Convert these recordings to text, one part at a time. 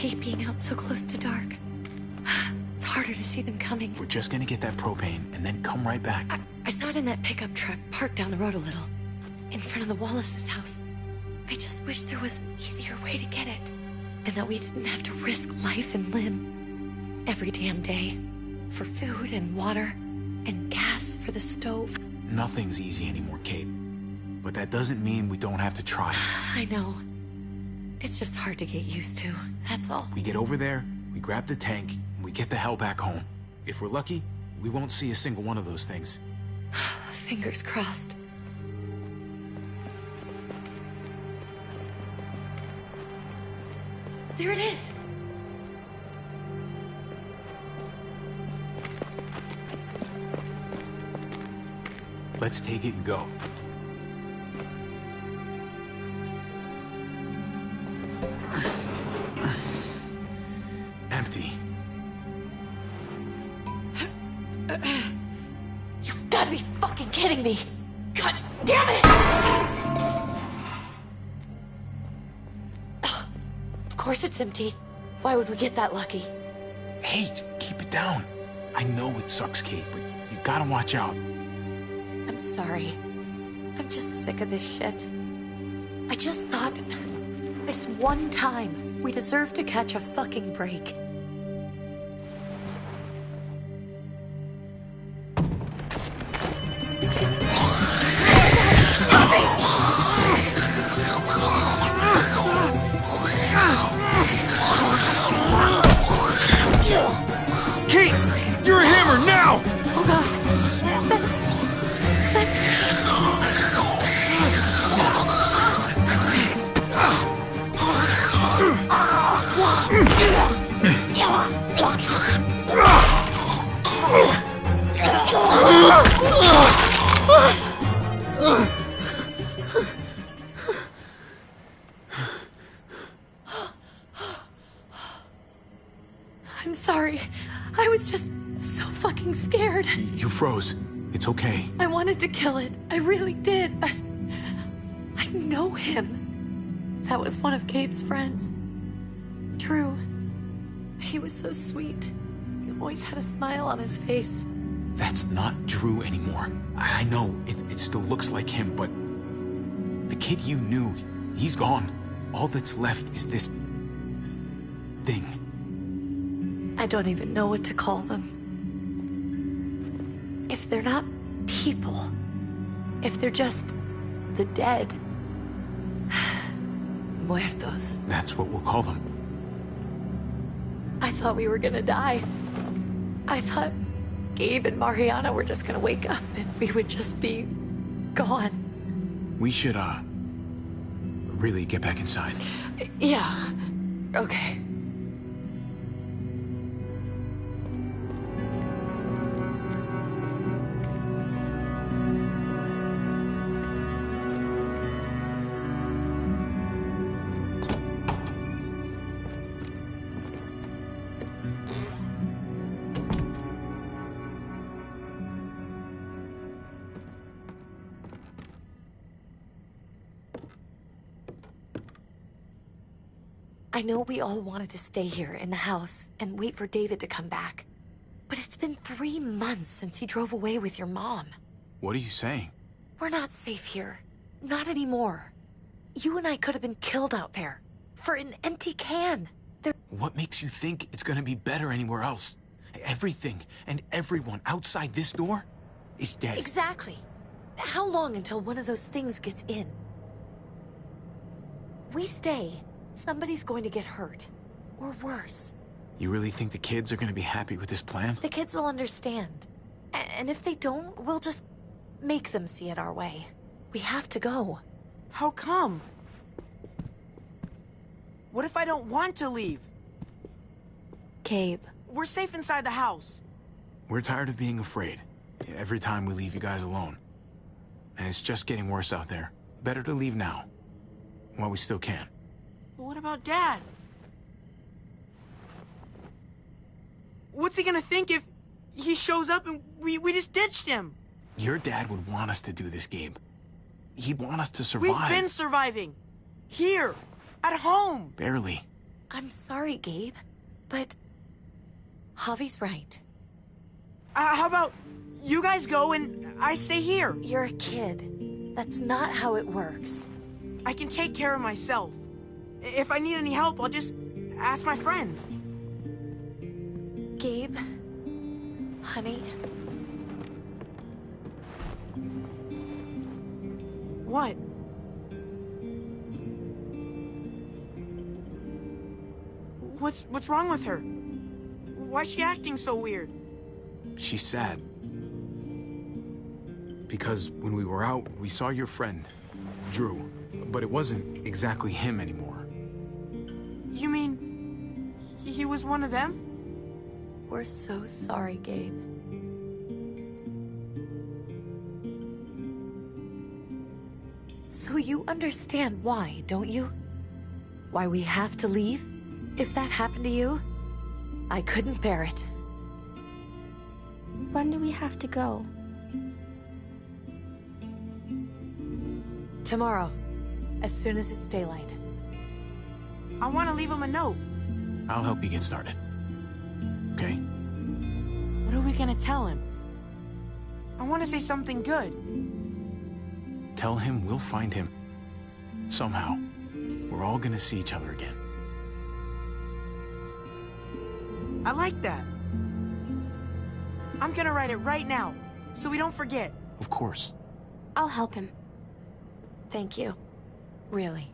hate being out so close to dark. It's harder to see them coming. We're just gonna get that propane and then come right back. I saw it in that pickup truck parked down the road a little, in front of the Wallace's house. I just wish there was an easier way to get it, and that we didn't have to risk life and limb every damn day for food and water and gas for the stove. Nothing's easy anymore, Kate. But that doesn't mean we don't have to try. I know. It's just hard to get used to, that's all. We get over there, we grab the tank, and we get the hell back home. If we're lucky, we won't see a single one of those things. Fingers crossed. There it is! Let's take it and go. Empty. You've got to be fucking kidding me! God damn it! Of course it's empty. Why would we get that lucky? Hey, keep it down. I know it sucks, Kate, but you gotta watch out. I'm sorry. I'm just sick of this shit. I just thought, this one time, we deserve to catch a fucking break. Kate! You're a hammer now! Oh god. That's... I'm sorry. I was just so fucking scared. You froze. It's okay. I wanted to kill it. I really did. I know him. That was one of Gabe's friends. Drew. He was so sweet. He always had a smile on his face. That's not Drew anymore. I know, it still looks like him, but... the kid you knew, he's gone. All that's left is this... thing. I don't even know what to call them. If they're not people, if they're just the dead, muertos. That's what we'll call them. I thought we were gonna die. I thought Gabe and Mariana were just gonna wake up and we would just be gone. We should, really get back inside. Yeah, okay. I know we all wanted to stay here in the house and wait for David to come back. But it's been 3 months since he drove away with your mom. What are you saying? We're not safe here. Not anymore. You and I could have been killed out there. For an empty can. What makes you think it's gonna be better anywhere else? Everything and everyone outside this door is dead. Exactly. How long until one of those things gets in? We stay, somebody's going to get hurt. Or worse. You really think the kids are gonna be happy with this plan? The kids will understand. And if they don't, we'll just make them see it our way. We have to go. How come? What if I don't want to leave? Gabe. We're safe inside the house. We're tired of being afraid. Every time we leave you guys alone. And it's just getting worse out there. Better to leave now. While we still can. But what about Dad? What's he gonna think if he shows up and we just ditched him? Your dad would want us to do this, Gabe. He'd want us to survive. We've been surviving. Here. At home. Barely. I'm sorry, Gabe, but Javi's right. How about you guys go and I stay here? You're a kid. That's not how it works. I can take care of myself. If I need any help, I'll just ask my friends. Gabe, honey. What? What's wrong with her? Why's she acting so weird? She's sad. Because when we were out, we saw your friend, Drew. But it wasn't exactly him anymore. You mean he was one of them? We're so sorry, Gabe. So you understand why, don't you? Why we have to leave? If that happened to you, I couldn't bear it. When do we have to go? Tomorrow, as soon as it's daylight. I want to leave him a note. I'll help you get started. Okay? What are we gonna tell him? I want to say something good. Tell him we'll find him. Somehow. We're all gonna see each other again. I like that. I'm gonna write it right now, so we don't forget. Of course. I'll help him. Thank you. Really.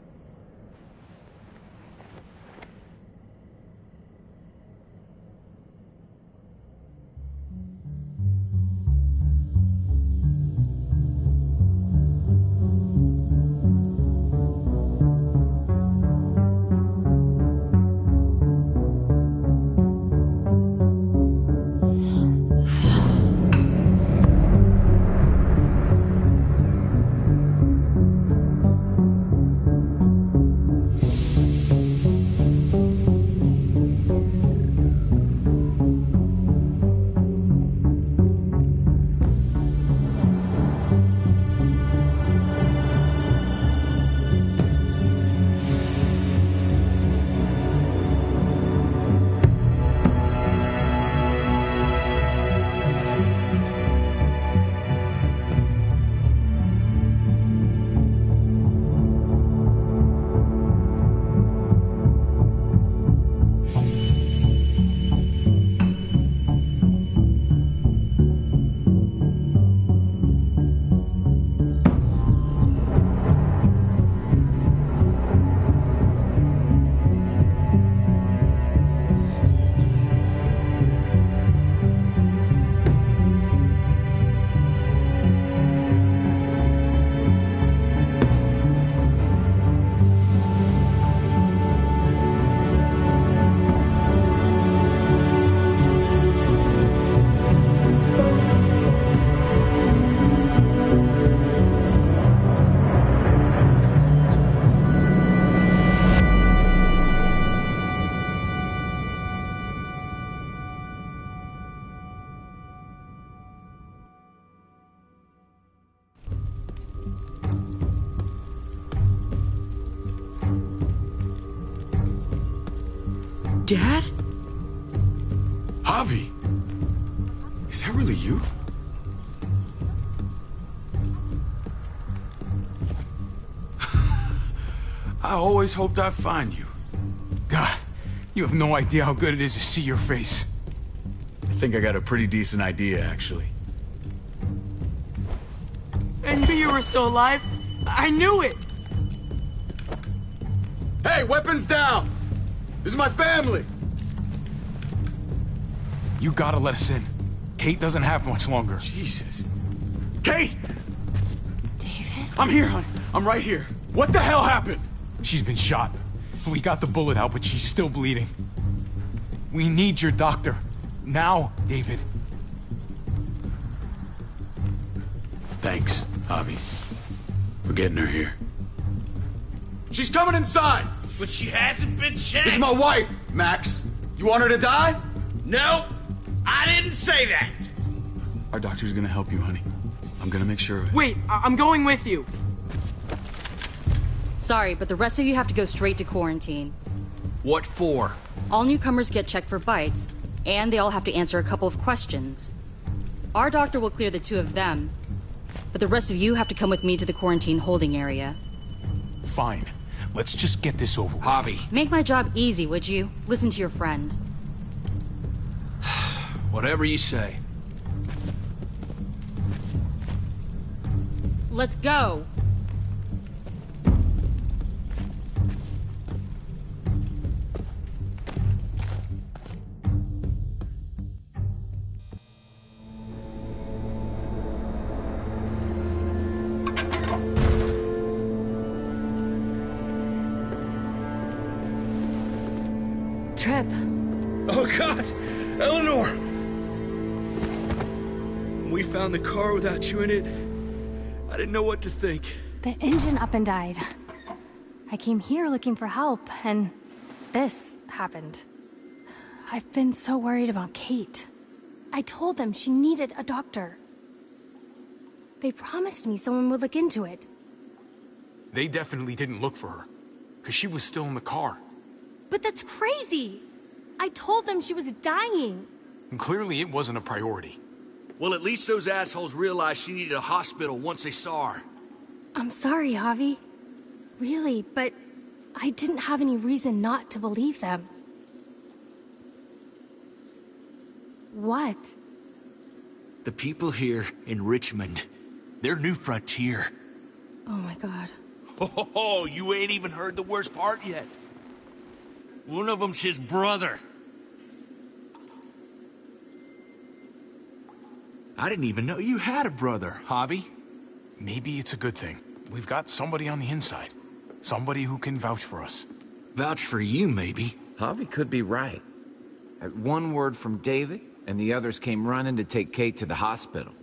Dad? Javi! Is that really you? I always hoped I'd find you. God, you have no idea how good it is to see your face. I think I got a pretty decent idea, actually. I knew you were still alive. I knew it. Hey, weapons down! This is my family! You gotta let us in. Kate doesn't have much longer. Jesus. Kate! David? I'm here, honey. I'm right here. What the hell happened? She's been shot. We got the bullet out, but she's still bleeding. We need your doctor. Now, David. Thanks, Javi, for getting her here. She's coming inside! But she hasn't been checked. This is my wife, Max. You want her to die? No, I didn't say that. Our doctor's gonna help you, honey. I'm gonna make sure of it. Wait, I'm going with you. Sorry, but the rest of you have to go straight to quarantine. What for? All newcomers get checked for bites, and they all have to answer a couple of questions. Our doctor will clear the two of them, but the rest of you have to come with me to the quarantine holding area. Fine. Let's just get this over with. Javi. Make my job easy, would you? Listen to your friend. Whatever you say. Let's go! Trip. Oh, God! Eleanor! We found the car without you in it. I didn't know what to think. The engine up and died. I came here looking for help, and this happened. I've been so worried about Kate. I told them she needed a doctor. They promised me someone would look into it. They definitely didn't look for her, because she was still in the car. But that's crazy! I told them she was dying. And clearly it wasn't a priority. Well, at least those assholes realized she needed a hospital once they saw her. I'm sorry, Javi. Really, but I didn't have any reason not to believe them. What? The people here in Richmond, their new frontier. Oh my god. Oh, you ain't even heard the worst part yet. One of them's his brother. I didn't even know you had a brother, Javi. Maybe it's a good thing. We've got somebody on the inside. Somebody who can vouch for us. Vouch for you, maybe. Javi could be right. At one word from David, and the others came running to take Kate to the hospital.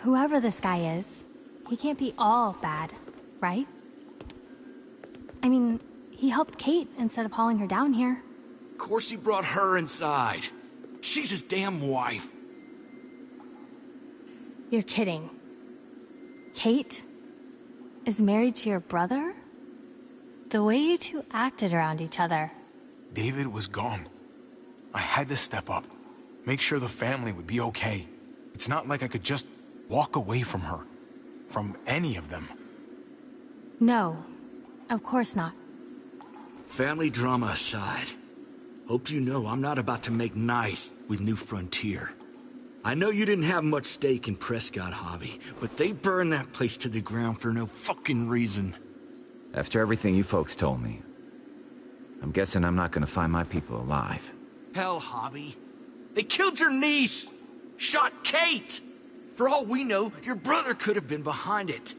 Whoever this guy is, he can't be all bad, right? I mean, he helped Kate instead of hauling her down here. Of course he brought her inside. She's his damn wife. You're kidding. Kate is married to your brother? The way you two acted around each other. David was gone. I had to step up. Make sure the family would be okay. It's not like I could just walk away from her. From any of them. No, of course not. Family drama aside, hope you know I'm not about to make nice with New Frontier. I know you didn't have much stake in Prescott, Javi, but they burned that place to the ground for no fucking reason. After everything you folks told me, I'm guessing I'm not gonna find my people alive. Hell, Javi. They killed your niece! Shot Kate! For all we know, your brother could have been behind it.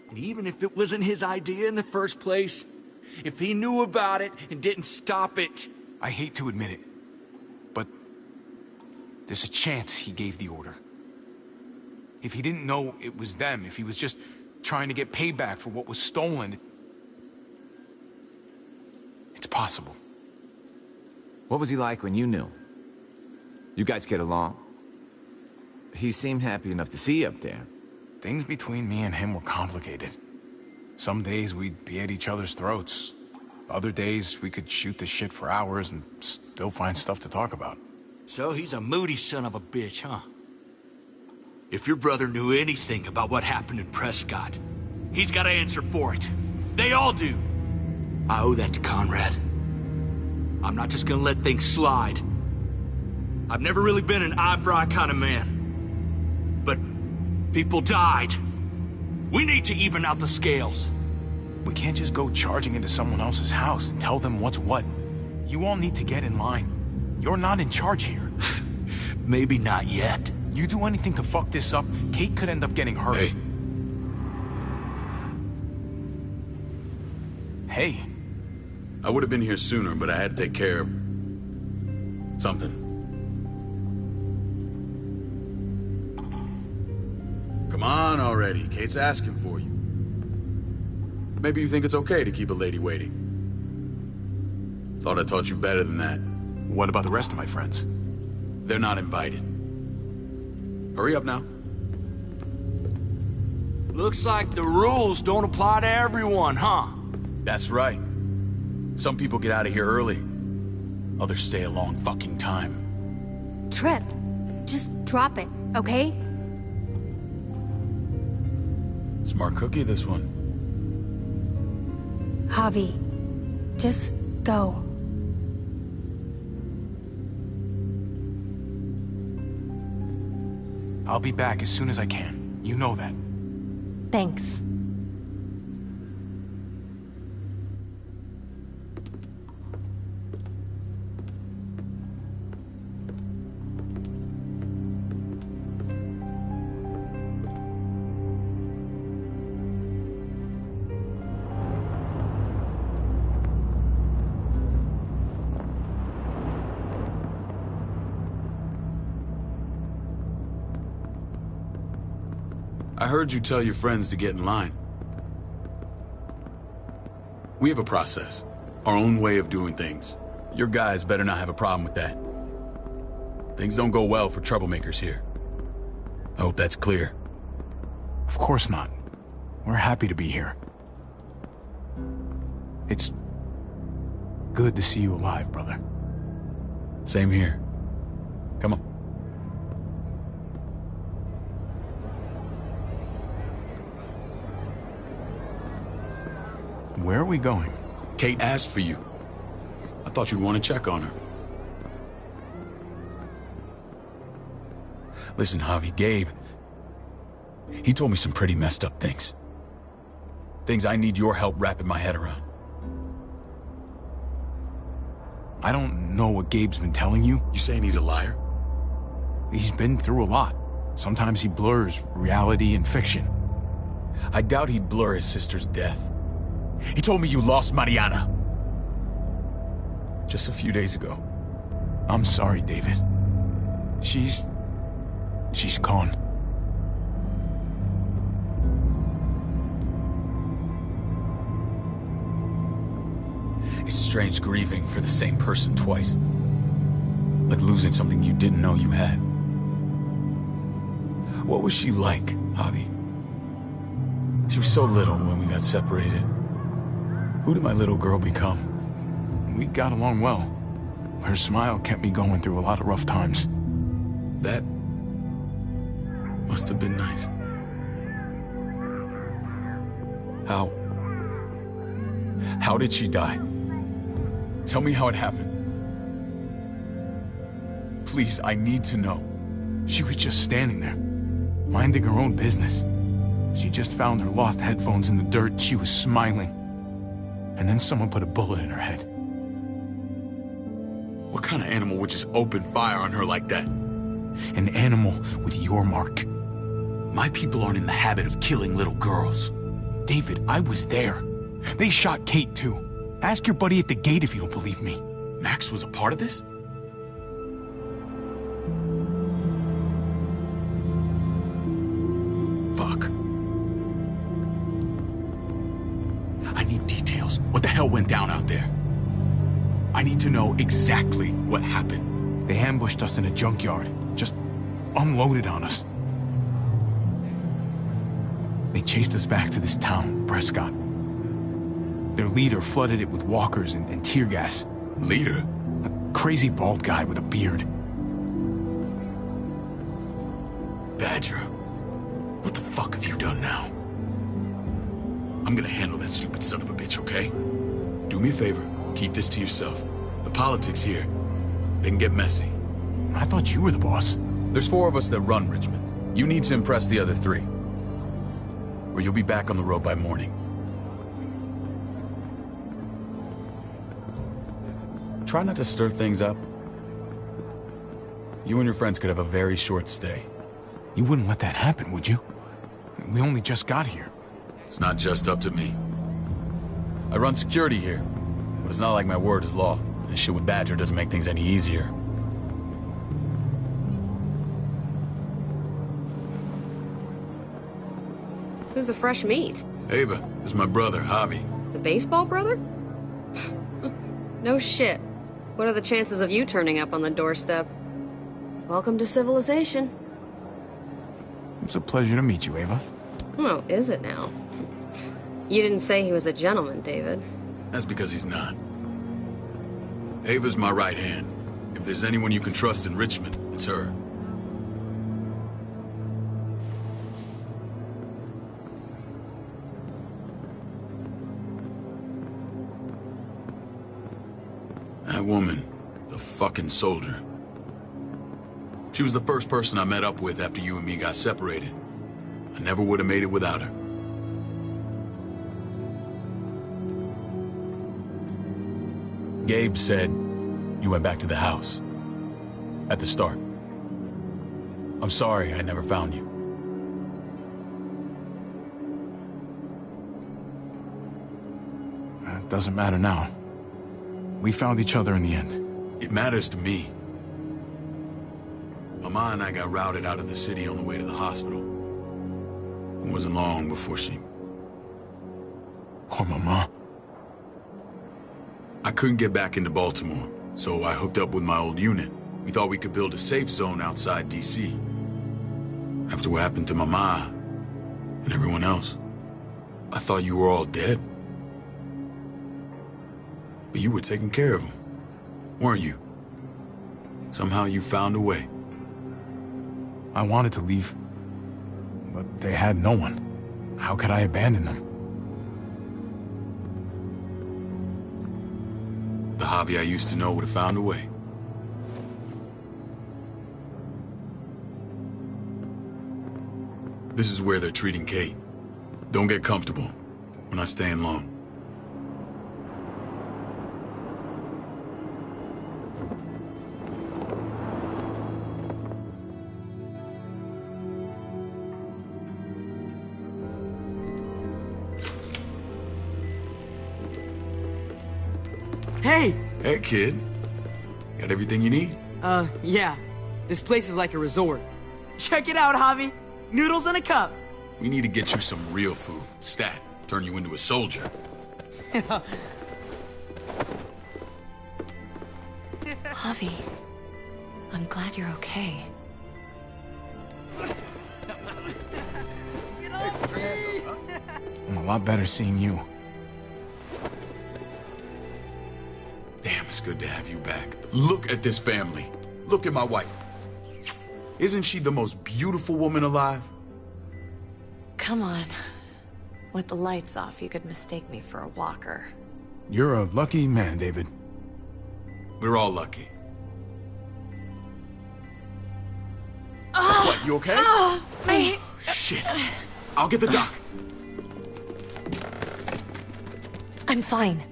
And even if it wasn't his idea in the first place, if he knew about it and didn't stop it... I hate to admit it, but there's a chance he gave the order. If he didn't know it was them, if he was just trying to get payback for what was stolen, it's possible. What was he like when you knew? You guys get along? He seemed happy enough to see you up there. Things between me and him were complicated. Some days we'd be at each other's throats. Other days we could shoot the shit for hours and still find stuff to talk about. So he's a moody son of a bitch, huh? If your brother knew anything about what happened in Prescott, he's got to answer for it. They all do. I owe that to Conrad. I'm not just gonna let things slide. I've never really been an eye-for-eye kind of man. But people died. We need to even out the scales. We can't just go charging into someone else's house and tell them what's what. You all need to get in line. You're not in charge here. Maybe not yet. You do anything to fuck this up, Kate could end up getting hurt. Hey. I would have been here sooner, but I had to take care of... something. Come on already. Kate's asking for you. Maybe you think it's okay to keep a lady waiting. Thought I taught you better than that. What about the rest of my friends? They're not invited. Hurry up now. Looks like the rules don't apply to everyone, huh? That's right. Some people get out of here early. Others stay a long fucking time. Trip, just drop it, okay? Smart cookie, this one. Javi, just go. I'll be back as soon as I can. You know that. Thanks. I heard you tell your friends to get in line. We have a process, our own way of doing things. Your guys better not have a problem with that. Things don't go well for troublemakers here. I hope that's clear. Of course not. We're happy to be here. It's good to see you alive, brother. Same here. Come on. Where are we going? Kate asked for you. I thought you'd want to check on her. Listen, Javi, Gabe, he told me some pretty messed up things. Things I need your help wrapping my head around. I don't know what Gabe's been telling you. You saying he's a liar? He's been through a lot. Sometimes he blurs reality and fiction. I doubt he'd blur his sister's death. He told me you lost Mariana. Just a few days ago. I'm sorry, David. She's gone. It's strange grieving for the same person twice. Like losing something you didn't know you had. What was she like, Javi? She was so little when we got separated. Who did my little girl become? We got along well. Her smile kept me going through a lot of rough times. That must have been nice. How did she die? Tell me how it happened. Please, I need to know. She was just standing there, minding her own business. She just found her lost headphones in the dirt and she was smiling. And then someone put a bullet in her head. What kind of animal would just open fire on her like that? An animal with your mark. My people aren't in the habit of killing little girls. David, I was there. They shot Kate too. Ask your buddy at the gate if you don't believe me. Max was a part of this? Fuck. I need details. What the hell went down out there? I need to know exactly what happened. They ambushed us in a junkyard. Just unloaded on us. They chased us back to this town, Prescott. Their leader flooded it with walkers and tear gas. Leader? A crazy bald guy with a beard. Badger, what the fuck have you done now? I'm gonna handle that stupid son of a bitch, okay? Do me a favor, keep this to yourself. The politics here, they can get messy. I thought you were the boss. There's 4 of us that run Richmond. You need to impress the other 3. Or you'll be back on the road by morning. Try not to stir things up. You and your friends could have a very short stay. You wouldn't let that happen, would you? We only just got here. It's not just up to me. I run security here, but it's not like my word is law. This shit with Badger doesn't make things any easier. Who's the fresh meat? Ava, this is my brother, Javi. The baseball brother? No shit. What are the chances of you turning up on the doorstep? Welcome to civilization. It's a pleasure to meet you, Ava. Oh, is it now? You didn't say he was a gentleman, David. That's because he's not. Ava's my right hand. If there's anyone you can trust in Richmond, it's her. That woman, the fucking soldier. She was the first person I met up with after you and me got separated. I never would have made it without her. Gabe said you went back to the house. At the start. I'm sorry I never found you. It doesn't matter now. We found each other in the end. It matters to me. Mama and I got routed out of the city on the way to the hospital. It wasn't long before she... Poor Mama. I couldn't get back into Baltimore, so I hooked up with my old unit. We thought we could build a safe zone outside D.C. After what happened to Mama and everyone else, I thought you were all dead. But you were taking care of them, weren't you? Somehow you found a way. I wanted to leave, but they had no one. How could I abandon them? The Javi I used to know would have found a way. This is where they're treating Kate. Don't get comfortable. We're not staying long. Hey! Hey, kid. Got everything you need? Yeah. This place is like a resort. Check it out, Javi. Noodles in a cup. We need to get you some real food. Stat. Turn you into a soldier. Javi, I'm glad you're okay. I'm a lot better seeing you. Damn, it's good to have you back. Look at this family. Look at my wife. Isn't she the most beautiful woman alive? Come on. With the lights off, you could mistake me for a walker. You're a lucky man, David. We're all lucky. What, you okay? My... Shit. I'll get the doc. I'm fine.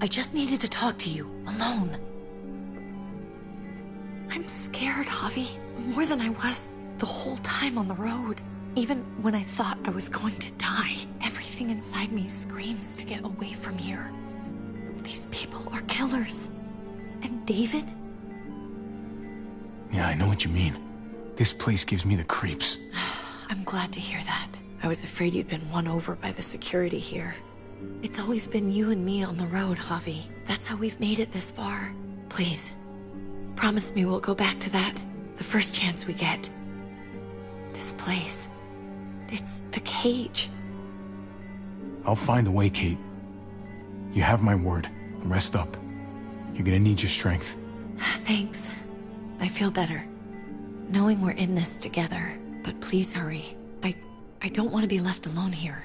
I just needed to talk to you, alone. I'm scared, Javi. More than I was the whole time on the road. Even when I thought I was going to die, everything inside me screams to get away from here. These people are killers. And David? Yeah, I know what you mean. This place gives me the creeps. I'm glad to hear that. I was afraid you'd been won over by the security here. It's always been you and me on the road, Javi. That's how we've made it this far. Please, promise me we'll go back to that the first chance we get. This place, it's a cage. I'll find a way, Kate. You have my word. Rest up. You're gonna need your strength. Thanks. I feel better. Knowing we're in this together. But please hurry. I don't want to be left alone here.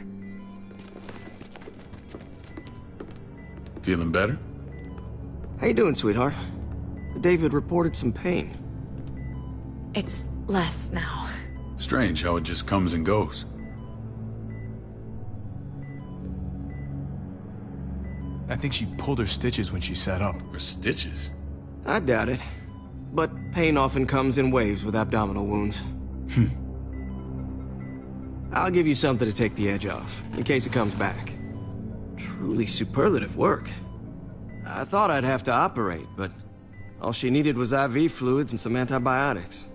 Feeling better? How you doing, sweetheart? David reported some pain. It's less now. Strange how it just comes and goes. I think she pulled her stitches when she sat up. Her stitches? I doubt it. But pain often comes in waves with abdominal wounds. I'll give you something to take the edge off, in case it comes back. Truly superlative work. I thought I'd have to operate, but all she needed was IV fluids and some antibiotics.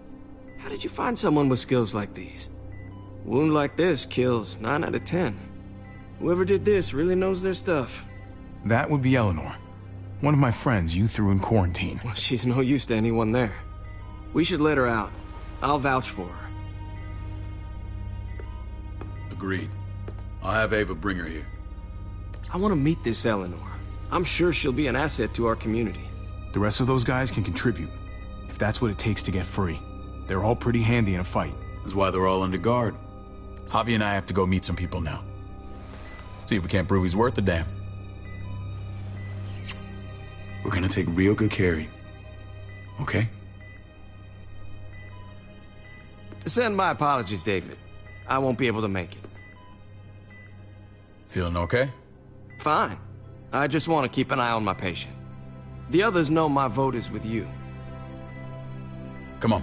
How did you find someone with skills like these? A wound like this kills 9 out of 10. Whoever did this really knows their stuff. That would be Eleanor. One of my friends you threw in quarantine. Well, she's no use to anyone there. We should let her out. I'll vouch for her. Agreed. I'll have Ava bring her here. I want to meet this Eleanor. I'm sure she'll be an asset to our community. The rest of those guys can contribute, if that's what it takes to get free. They're all pretty handy in a fight. That's why they're all under guard. Javi and I have to go meet some people now. See if we can't prove he's worth the damn. We're gonna take real good care of you. Okay? Send my apologies, David. I won't be able to make it. Feeling okay? Fine. I just want to keep an eye on my patient. The others know my vote is with you. Come on.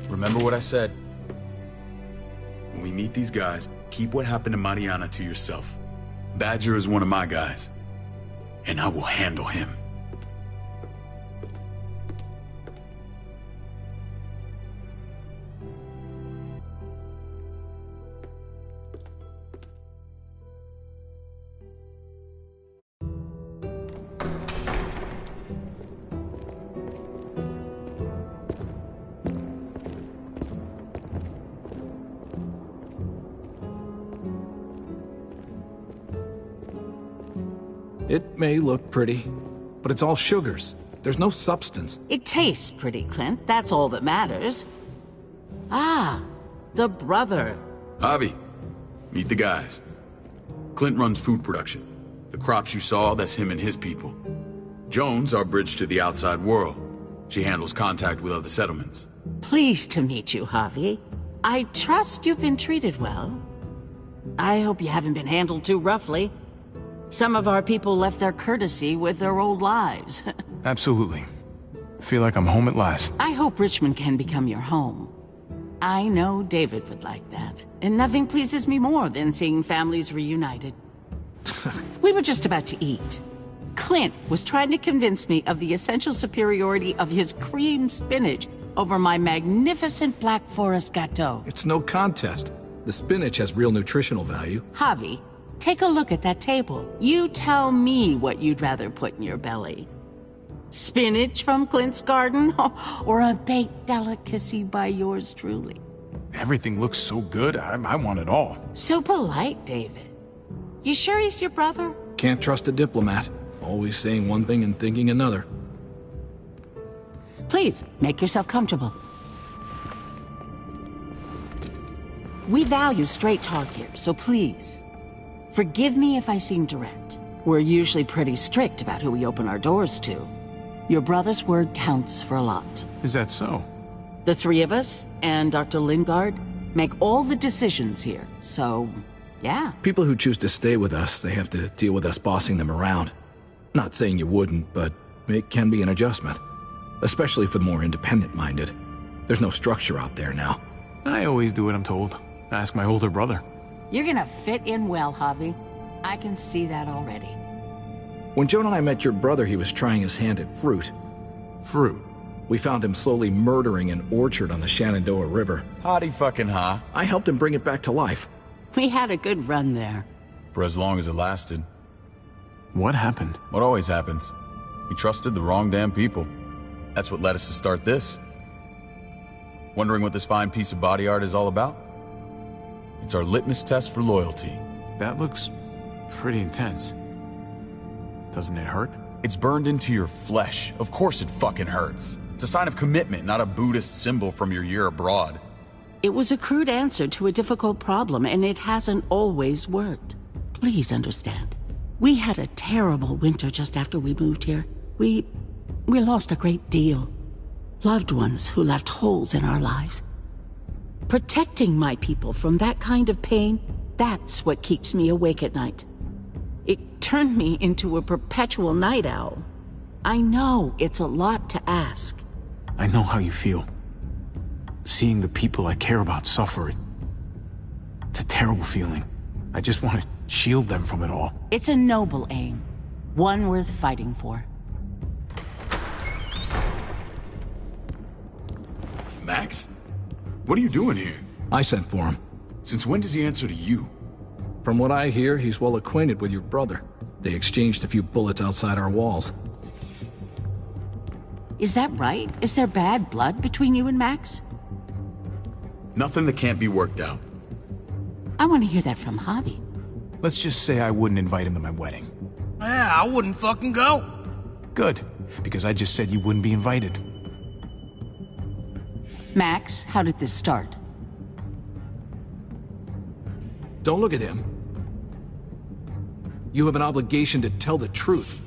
Remember what I said. When we meet these guys, keep what happened to Mariana to yourself. Badger is one of my guys, and I will handle him. It may look pretty, but it's all sugars. There's no substance. It tastes pretty, Clint. That's all that matters. Ah, the brother. Javi, meet the guys. Clint runs food production. The crops you saw, that's him and his people. Jones, our bridge to the outside world. She handles contact with other settlements. Pleased to meet you, Javi. I trust you've been treated well. I hope you haven't been handled too roughly. Some of our people left their courtesy with their old lives. Absolutely. Feel like I'm home at last. I hope Richmond can become your home. I know David would like that. And nothing pleases me more than seeing families reunited. We were just about to eat. Clint was trying to convince me of the essential superiority of his creamed spinach over my magnificent Black Forest gâteau. It's no contest. The spinach has real nutritional value. Javi, take a look at that table. You tell me what you'd rather put in your belly. Spinach from Clint's garden, or a baked delicacy by yours truly? Everything looks so good, I want it all. So polite, David. You sure he's your brother? Can't trust a diplomat. Always saying one thing and thinking another. Please, make yourself comfortable. We value straight talk here, so please, forgive me if I seem direct. We're usually pretty strict about who we open our doors to. Your brother's word counts for a lot. Is that so? The three of us and Dr. Lingard make all the decisions here, so, yeah. People who choose to stay with us, they have to deal with us bossing them around. Not saying you wouldn't, but it can be an adjustment. Especially for the more independent-minded. There's no structure out there now. I always do what I'm told. Ask my older brother. You're gonna fit in well, Javi. I can see that already. When Joan and I met your brother, he was trying his hand at fruit. Fruit? We found him slowly murdering an orchard on the Shenandoah River. Howdy fucking ha. I helped him bring it back to life. We had a good run there. For as long as it lasted. What happened? What always happens. We trusted the wrong damn people. That's what led us to start this. Wondering what this fine piece of body art is all about? It's our litmus test for loyalty. That looks pretty intense. Doesn't it hurt? It's burned into your flesh. Of course it fucking hurts. It's a sign of commitment, not a Buddhist symbol from your year abroad. It was a crude answer to a difficult problem, and it hasn't always worked. Please understand. We had a terrible winter just after we moved here. We lost a great deal. Loved ones who left holes in our lives. Protecting my people from that kind of pain, that's what keeps me awake at night. It turned me into a perpetual night owl. I know it's a lot to ask. I know how you feel. Seeing the people I care about suffer, it's a terrible feeling. I just want to shield them from it all. It's a noble aim. One worth fighting for. Max? What are you doing here? I sent for him. Since when does he answer to you? From what I hear, he's well acquainted with your brother. They exchanged a few bullets outside our walls. Is that right? Is there bad blood between you and Max? Nothing that can't be worked out. I want to hear that from Javi. Let's just say I wouldn't invite him to my wedding. Yeah, I wouldn't fucking go. Good, because I just said you wouldn't be invited. Max, how did this start? Don't look at him. You have an obligation to tell the truth.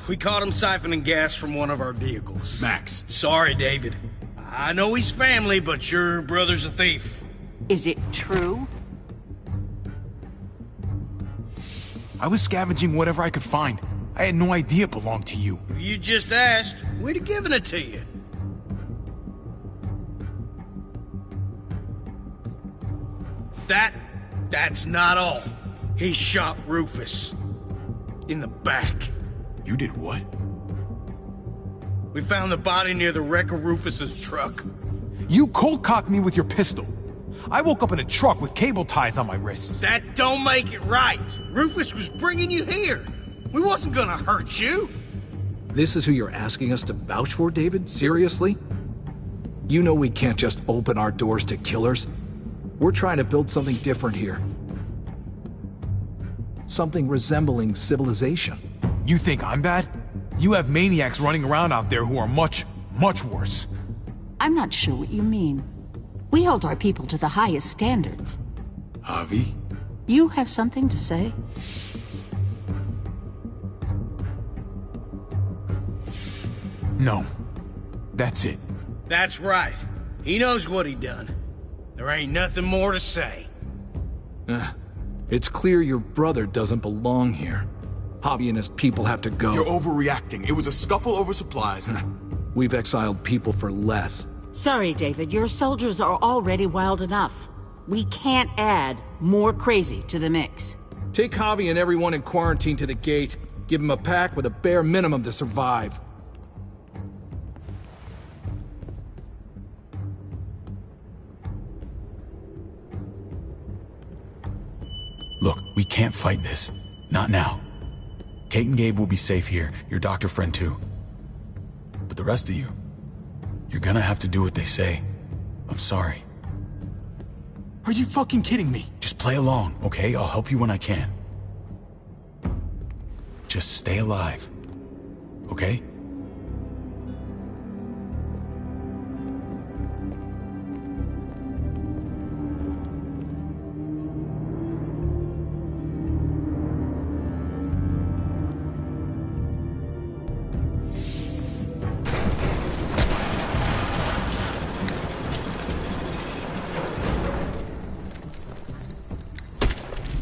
We caught him siphoning gas from one of our vehicles. Max. Sorry, David. I know he's family, but your brother's a thief. Is it true? I was scavenging whatever I could find. I had no idea it belonged to you. You just asked. We'd have given it to you. That's not all. He shot Rufus. In the back. You did what? We found the body near the wreck of Rufus's truck. You cold-cocked me with your pistol. I woke up in a truck with cable ties on my wrists. That don't make it right. Rufus was bringing you here. We wasn't gonna hurt you. This is who you're asking us to vouch for, David? Seriously? You know we can't just open our doors to killers. We're trying to build something different here. Something resembling civilization. You think I'm bad? You have maniacs running around out there who are much, much worse. I'm not sure what you mean. We hold our people to the highest standards. Javi? You have something to say? No. That's it. That's right. He knows what he done. There ain't nothing more to say. It's clear your brother doesn't belong here. Javi and his people have to go. You're overreacting. It was a scuffle over supplies. We've exiled people for less. Sorry, David. Your soldiers are already wild enough. We can't add more crazy to the mix. Take Javi and everyone in quarantine to the gate. Give them a pack with a bare minimum to survive. Look, we can't fight this. Not now. Kate and Gabe will be safe here, your doctor friend too. But the rest of you, you're gonna have to do what they say. I'm sorry. Are you fucking kidding me? Just play along, okay? I'll help you when I can. Just stay alive, okay?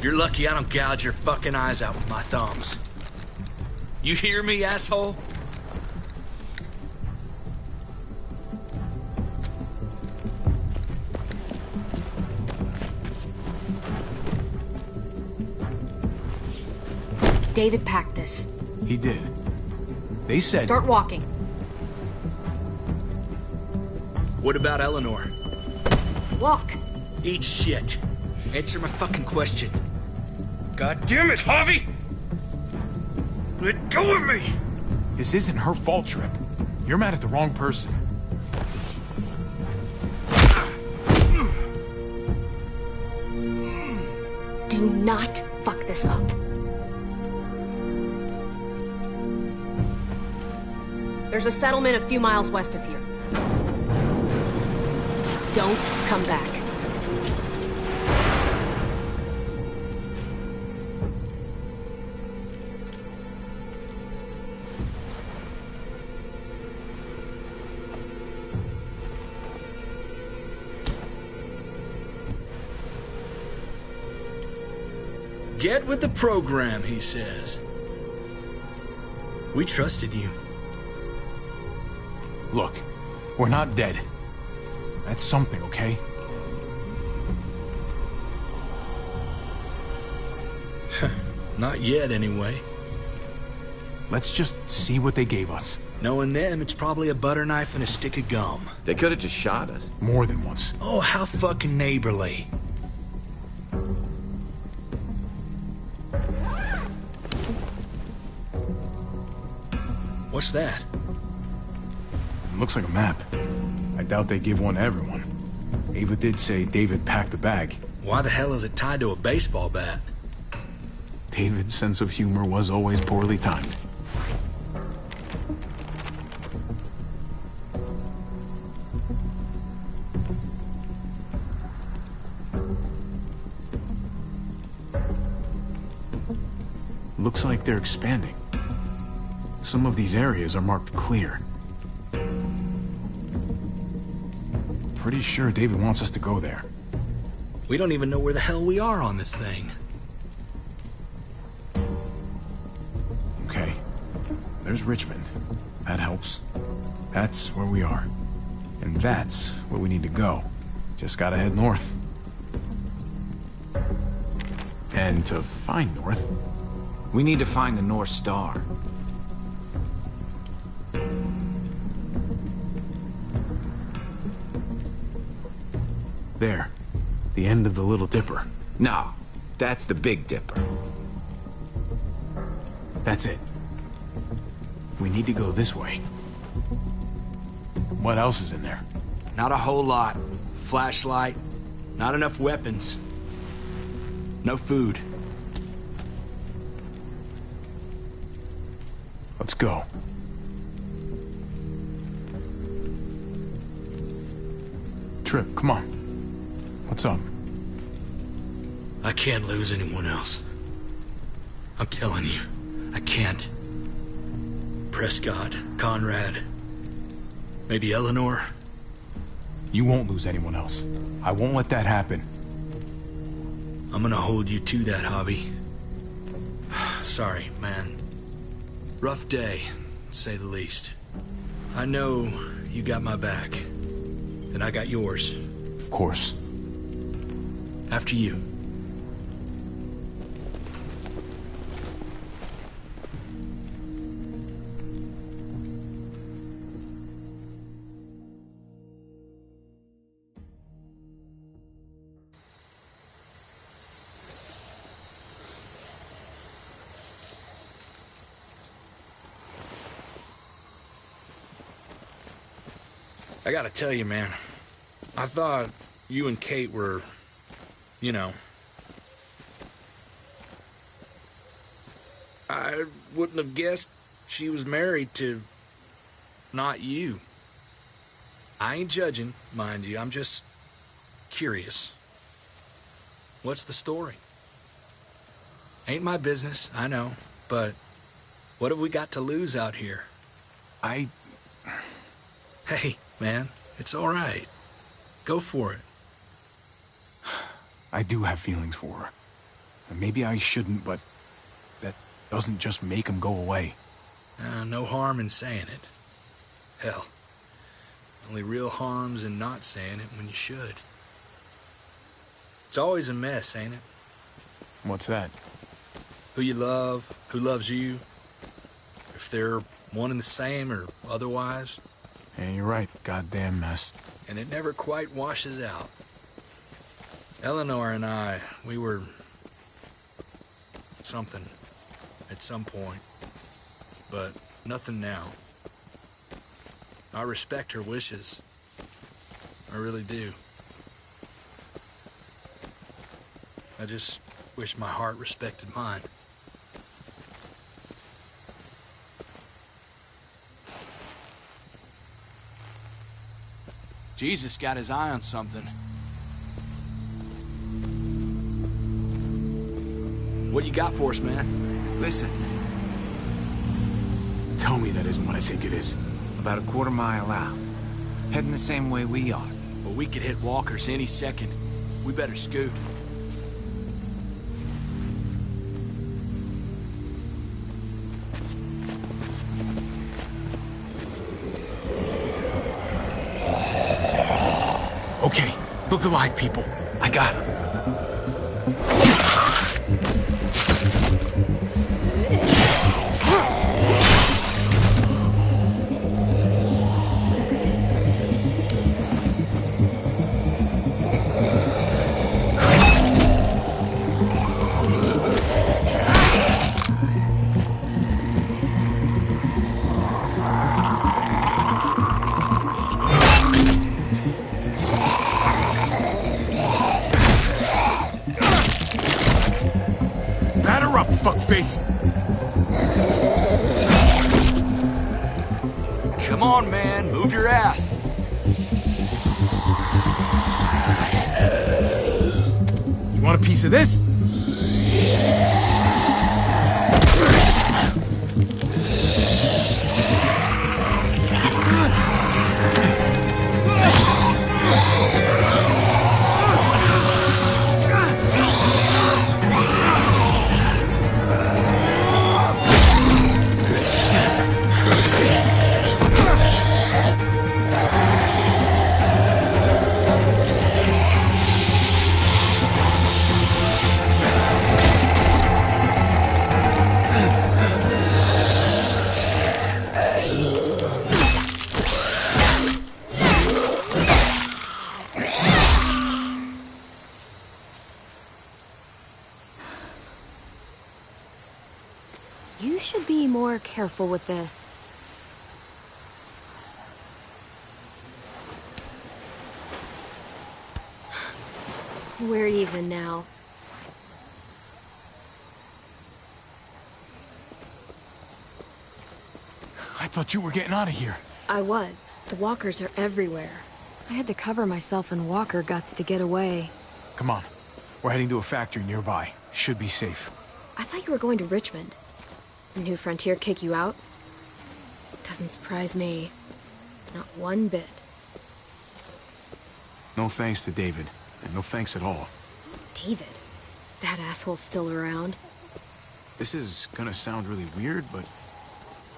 You're lucky I don't gouge your fucking eyes out with my thumbs. You hear me, asshole? David packed this. He did. They said... Start walking. What about Eleanor? Walk. Eat shit. Answer my fucking question. God damn it, Javi! Let go of me! This isn't her fault, Trip. You're mad at the wrong person. Do not fuck this up. There's a settlement a few miles west of here. Don't come back. Get with the program, he says. We trusted you. Look, we're not dead. That's something, okay? Not yet, anyway. Let's just see what they gave us. Knowing them, it's probably a butter knife and a stick of gum. They could have just shot us. More than once. Oh, how fucking neighborly. What's that? Looks like a map. I doubt they give one to everyone. Ava did say David packed the bag. Why the hell is it tied to a baseball bat? David's sense of humor was always poorly timed. Looks like they're expanding. Some of these areas are marked clear. Pretty sure David wants us to go there. We don't even know where the hell we are on this thing. Okay. There's Richmond. That helps. That's where we are. And that's where we need to go. Just gotta head north. And to find north... We need to find the North Star. There. The end of the Little Dipper. No, that's the Big Dipper. That's it. We need to go this way. What else is in there? Not a whole lot. Flashlight. Not enough weapons. No food. Let's go. Trip, come on. What's up? I can't lose anyone else. I'm telling you, I can't. Prescott, Conrad, maybe Eleanor. You won't lose anyone else. I won't let that happen. I'm gonna hold you to that, Hobby. Sorry, man. Rough day, to say the least. I know you got my back, and I got yours. Of course. After you. I gotta tell you, man, I thought you and Kate were, you know... I wouldn't have guessed she was married to... not you. I ain't judging, mind you, I'm just curious. What's the story? Ain't my business, I know, but what have we got to lose out here? Hey, man, it's all right. Go for it. I do have feelings for her. And maybe I shouldn't, but that doesn't just make them go away. No harm in saying it. Hell, only real harm's in not saying it when you should. It's always a mess, ain't it? What's that? Who you love, who loves you, if they're one and the same or otherwise. Yeah, you're right. Goddamn mess. And it never quite washes out. Eleanor and I, we were... something at some point. But nothing now. I respect her wishes. I really do. I just wish my heart respected mine. Jesus got his eye on something. What you got for us, man? Listen. Tell me that isn't what I think it is. About a quarter mile out. Heading the same way we are. Well, we could hit walkers any second. We better scoot. Okay, look alive, people. I got him. face. Come on, man. Move your ass. You want a piece of this? You should be more careful with this. We're even now. I thought you were getting out of here. I was. The walkers are everywhere. I had to cover myself in walker guts to get away. Come on. We're heading to a factory nearby. Should be safe. I thought you were going to Richmond. New Frontier kick you out? Doesn't surprise me. Not one bit. No thanks to David. And no thanks at all. David? That asshole's still around. This is gonna sound really weird, but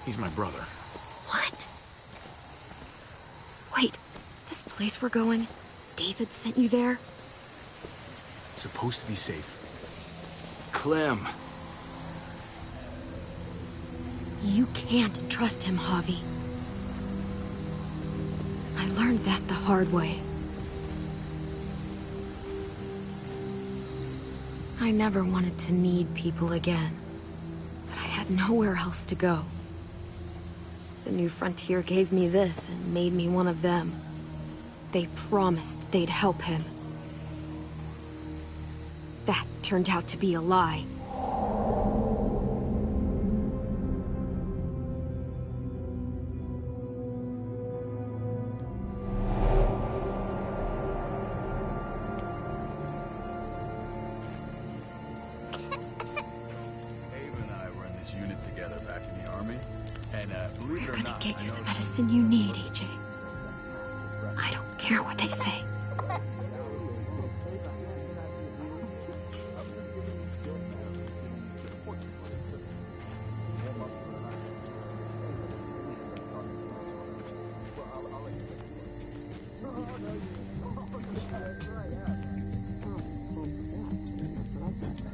he's my brother. What? Wait, this place we're going, David sent you there? It's supposed to be safe. Clem. You can't trust him, Javi. I learned that the hard way. I never wanted to need people again, but I had nowhere else to go. The New Frontier gave me this and made me one of them. They promised they'd help him. That turned out to be a lie. We're gonna get you the medicine you need, AJ. I don't care what they say.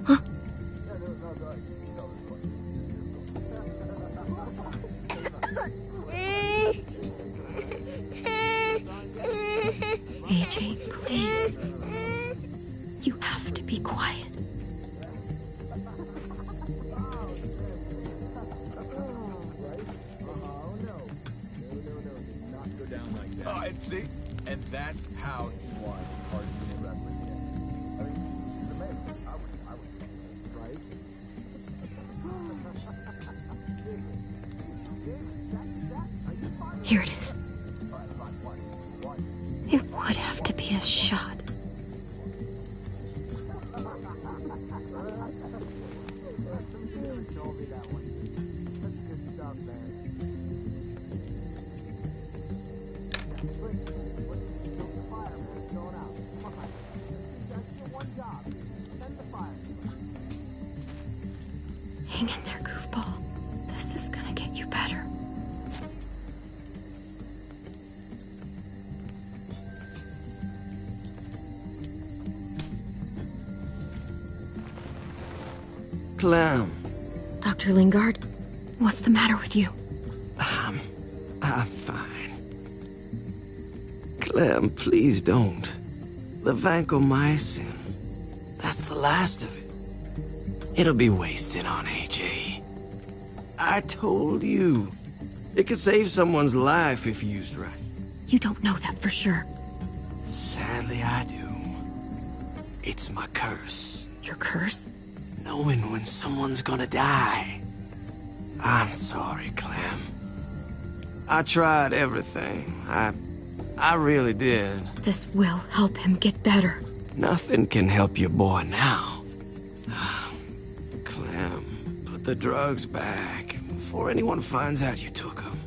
Huh? AJ, please. You have to be quiet. Oh, and see? And that's how he won Cartoon Reference. I mean, he's amazing. I would, right? Here it is. It would have to be a shot. Hang in there, goofball. This is gonna get you better. Clem. Dr. Lingard, what's the matter with you? I'm fine. Clem, please don't. The vancomycin. That's the last of it. It'll be wasted on AJ. I told you. It could save someone's life if used right. You don't know that for sure. Sadly, I do. It's my curse. Your curse? knowing when someone's gonna die. I'm sorry, Clem. I tried everything. I really did. This will help him get better. Nothing can help your boy now. Clem, put the drugs back before anyone finds out you took them.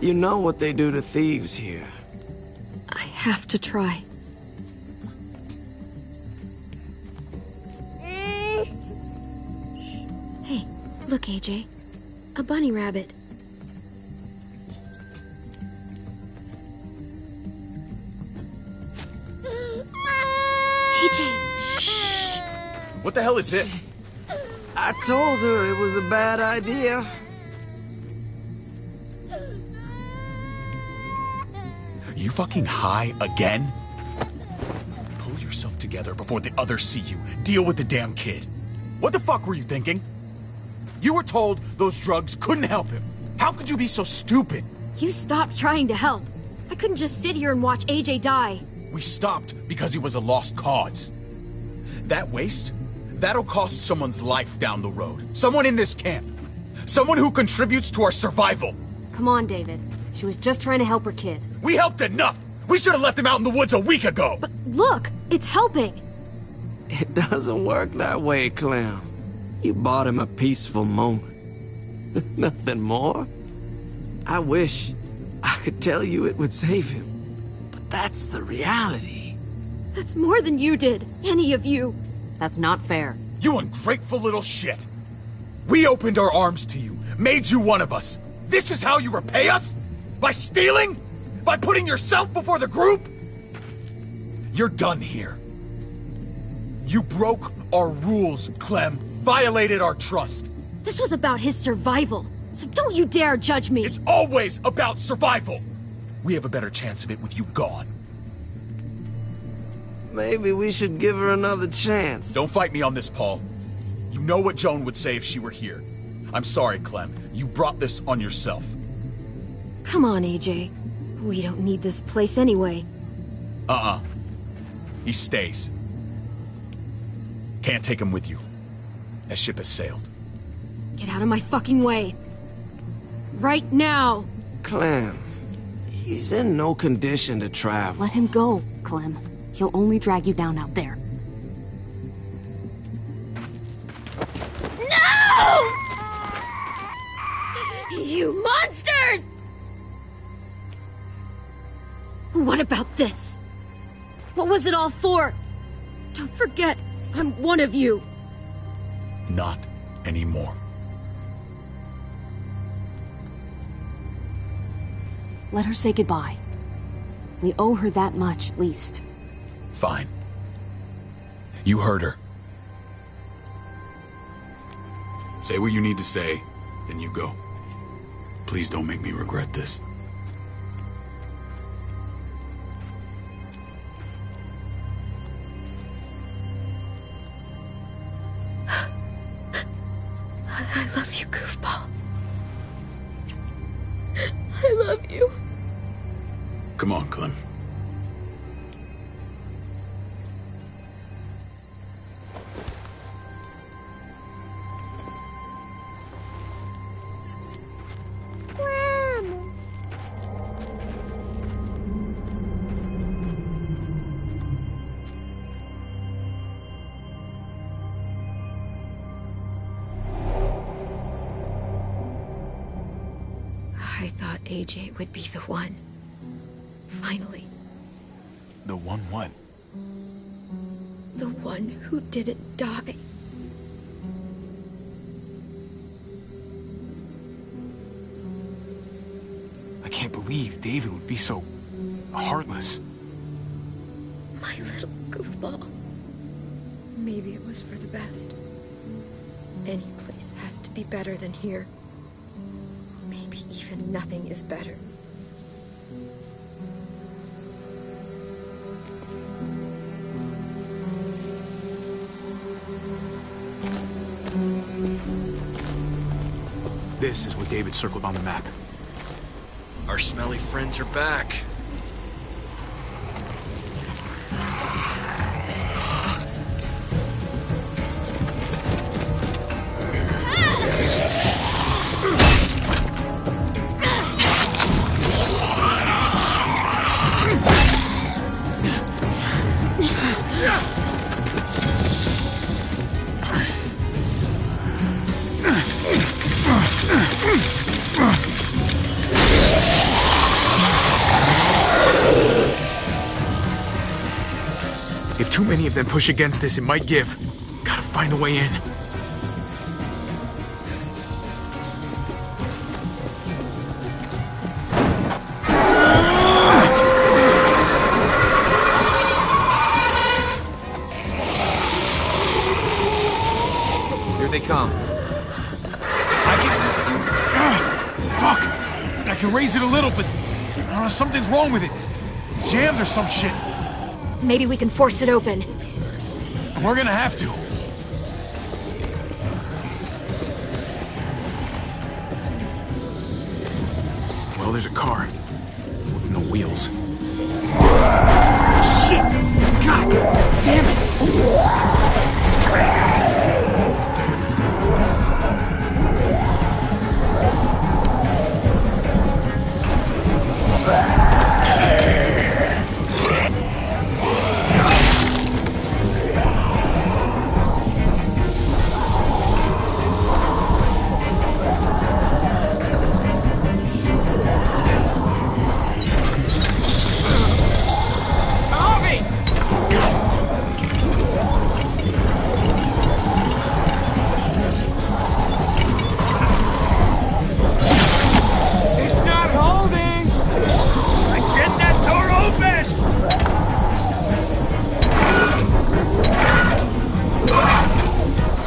You know what they do to thieves here. I have to try. Hey, look, AJ. A bunny rabbit. AJ, shh. What the hell is this? I told her it was a bad idea. You fucking high again? Pull yourself together before the others see you. Deal with the damn kid. What the fuck were you thinking? You were told those drugs couldn't help him. How could you be so stupid? You stopped trying to help. I couldn't just sit here and watch AJ die. We stopped because he was a lost cause. That waste, that'll cost someone's life down the road. Someone in this camp. Someone who contributes to our survival. Come on, David. She was just trying to help her kid. We helped enough! We should have left him out in the woods a week ago! But look, it's helping. It doesn't work that way, Clem. You bought him a peaceful moment. Nothing more. I wish I could tell you it would save him. But that's the reality. That's more than you did. Any of you. That's not fair. You ungrateful little shit! We opened our arms to you, made you one of us. This is how you repay us? By stealing? By putting yourself before the group? You're done here. You broke our rules, Clem. Violated our trust. This was about his survival, so don't you dare judge me. It's always about survival. We have a better chance of it with you gone. Maybe we should give her another chance. Don't fight me on this, Paul. You know what Joan would say if she were here. I'm sorry, Clem. You brought this on yourself. Come on, AJ. We don't need this place anyway. He stays. Can't take him with you. That ship has sailed. Get out of my fucking way. Right now. Clem, he's in no condition to travel. Let him go, Clem. He'll only drag you down out there. No! You monsters! What about this? What was it all for? Don't forget, I'm one of you. Not anymore. Let her say goodbye. We owe her that much, at least. Fine. You heard her. Say what you need to say, then you go. Please don't make me regret this. I love you, goofball. I love you. Come on, Clem. I thought AJ would be the one. Finally. The one what? The one who didn't die. I can't believe David would be so heartless. My little goofball. Maybe it was for the best. Any place has to be better than here. Maybe even nothing is better. This is what David circled on the map. Our smelly friends are back. If too many of them push against this, it might give. Gotta find a way in. Here they come. Fuck! I can raise it a little, but something's wrong with it. Jammed or some shit. Maybe we can force it open. We're gonna have to. Well, there's a car with no wheels. Shit! God damn it!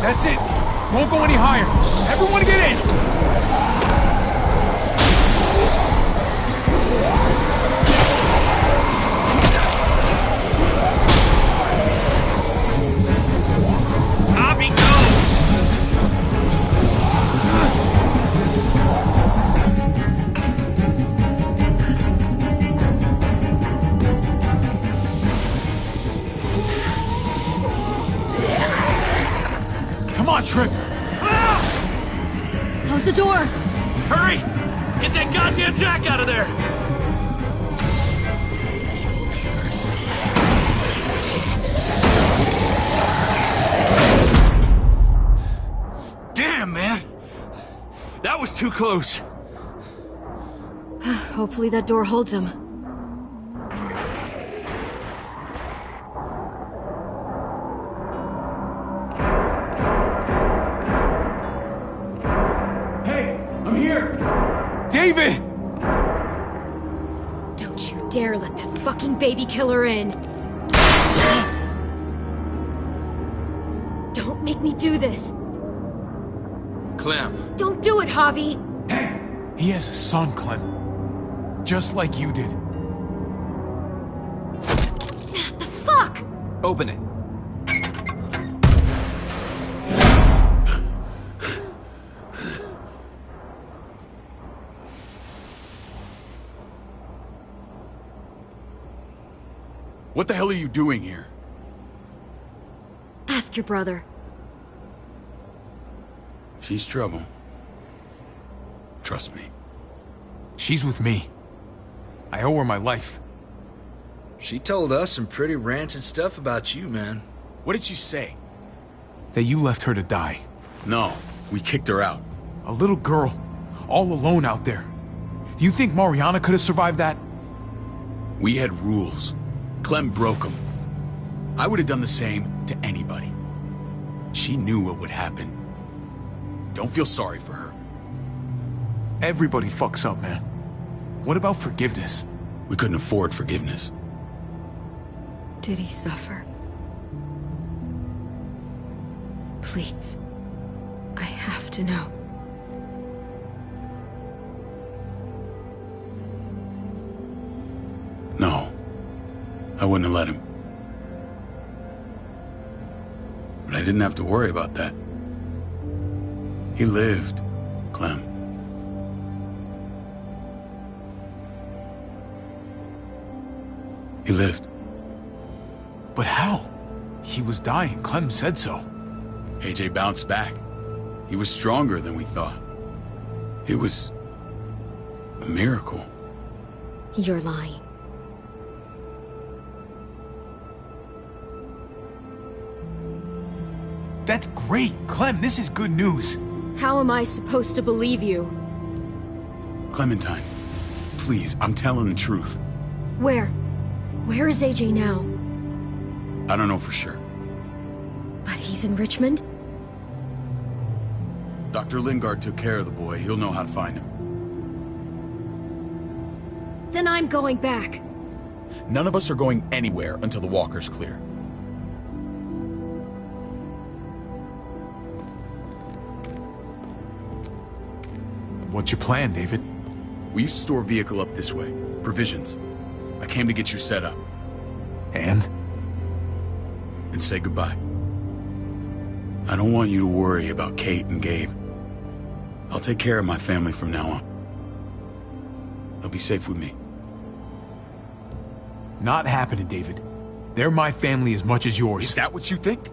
That's it. Won't go any higher. Everyone get in! Abby, go! Come on, Trip. Close the door. Hurry! Get that goddamn jack out of there! Damn, man! That was too close. Hopefully that door holds him. David! Don't you dare let that fucking baby killer in. Don't make me do this. Clem. Don't do it, Javi. He has a son, Clem. Just like you did. The fuck? Open it. What the hell are you doing here? Ask your brother. She's trouble. Trust me. She's with me. I owe her my life. She told us some pretty rancid stuff about you, man. What did she say? That you left her to die. No, we kicked her out. A little girl, all alone out there. Do you think Mariana could have survived that? We had rules. Clem broke them. I would have done the same to anybody. She knew what would happen. Don't feel sorry for her. Everybody fucks up, man. What about forgiveness? We couldn't afford forgiveness. Did he suffer? Please. I have to know. No. I wouldn't have let him. But I didn't have to worry about that. He lived, Clem. He lived. But how? He was dying. Clem said so. AJ bounced back. He was stronger than we thought. It was a miracle. You're lying. That's great, Clem. This is good news. How am I supposed to believe you? Clementine, please, I'm telling the truth. Where? Where is AJ now? I don't know for sure. But he's in Richmond? Dr. Lingard took care of the boy. He'll know how to find him. Then I'm going back. None of us are going anywhere until the walker's clear. What's your plan, David? We used to store a vehicle up this way. Provisions. I came to get you set up. And say goodbye. I don't want you to worry about Kate and Gabe. I'll take care of my family from now on. They'll be safe with me. Not happening, David. They're my family as much as yours. Is that what you think?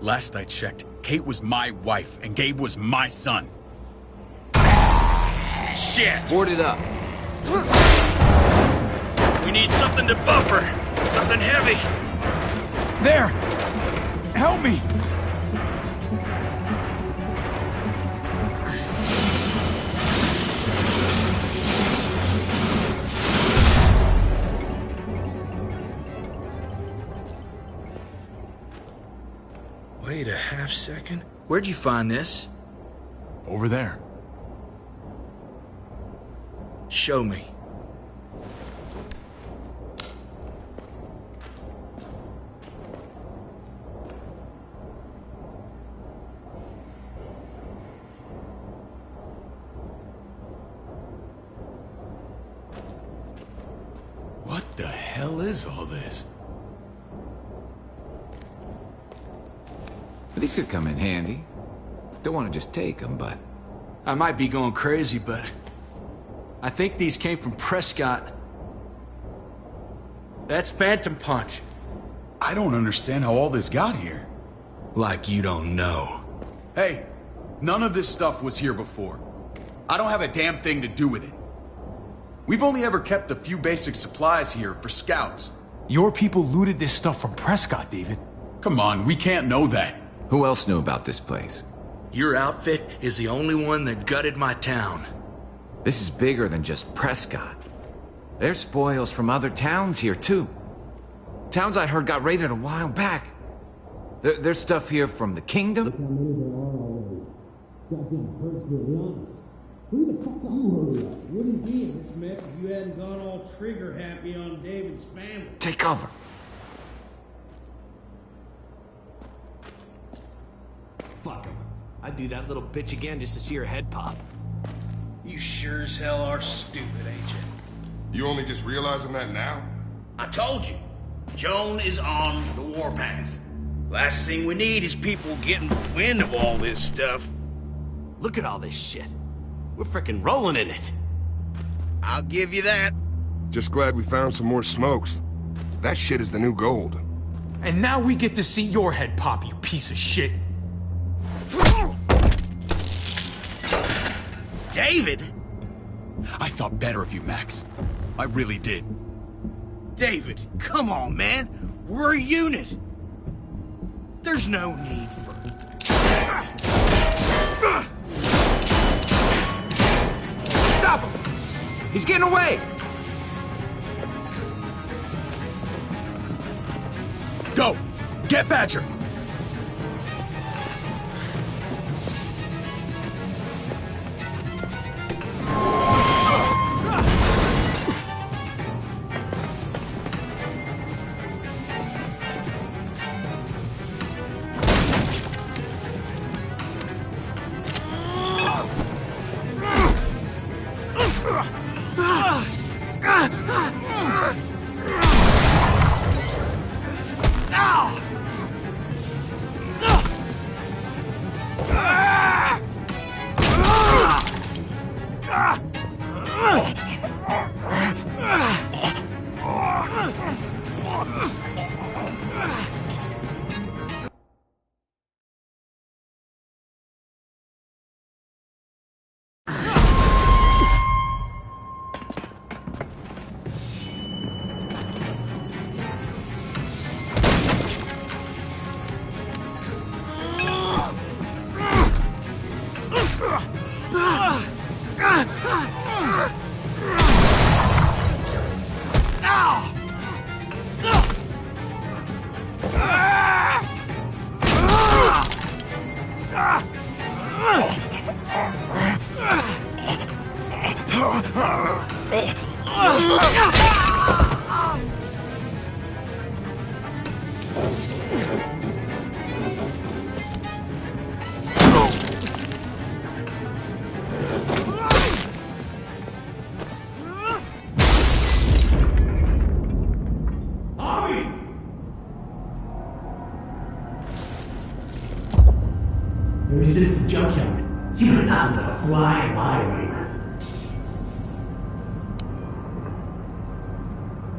Last I checked, Kate was my wife and Gabe was my son. Shit! Board it up. We need something to buffer. Something heavy. There! Help me! Wait a half second. Where'd you find this? Over there. Show me. What the hell is all this? These could come in handy. Don't want to just take them, but... I might be going crazy, but... I think these came from Prescott. That's Phantom Punch. I don't understand how all this got here. Like you don't know. Hey, none of this stuff was here before. I don't have a damn thing to do with it. We've only ever kept a few basic supplies here for scouts. Your people looted this stuff from Prescott, David. Come on, we can't know that. Who else knew about this place? Your outfit is the only one that gutted my town. This is bigger than just Prescott. There's spoils from other towns here, too. Towns I heard got raided a while back. There's stuff here from the kingdom. Look how many there are already. Goddamn hurts me to be honest. Who the fuck are you? Hurry up. Wouldn't be in this mess if you hadn't gone all trigger happy on David's family. Take cover. Fuck him. I'd do that little bitch again just to see her head pop. You sure as hell are stupid, ain't you? You only just realizing that now? I told you. Joan is on the warpath. Last thing we need is people getting wind of all this stuff. Look at all this shit. We're frickin' rolling in it. I'll give you that. Just glad we found some more smokes. That shit is the new gold. And now we get to see your head pop, you piece of shit. David? I thought better of you, Max. I really did. David, come on, man. We're a unit. There's no need for... Stop him! He's getting away! Go! Get Badger! junkyard. You were nothing but a fly in my ointment.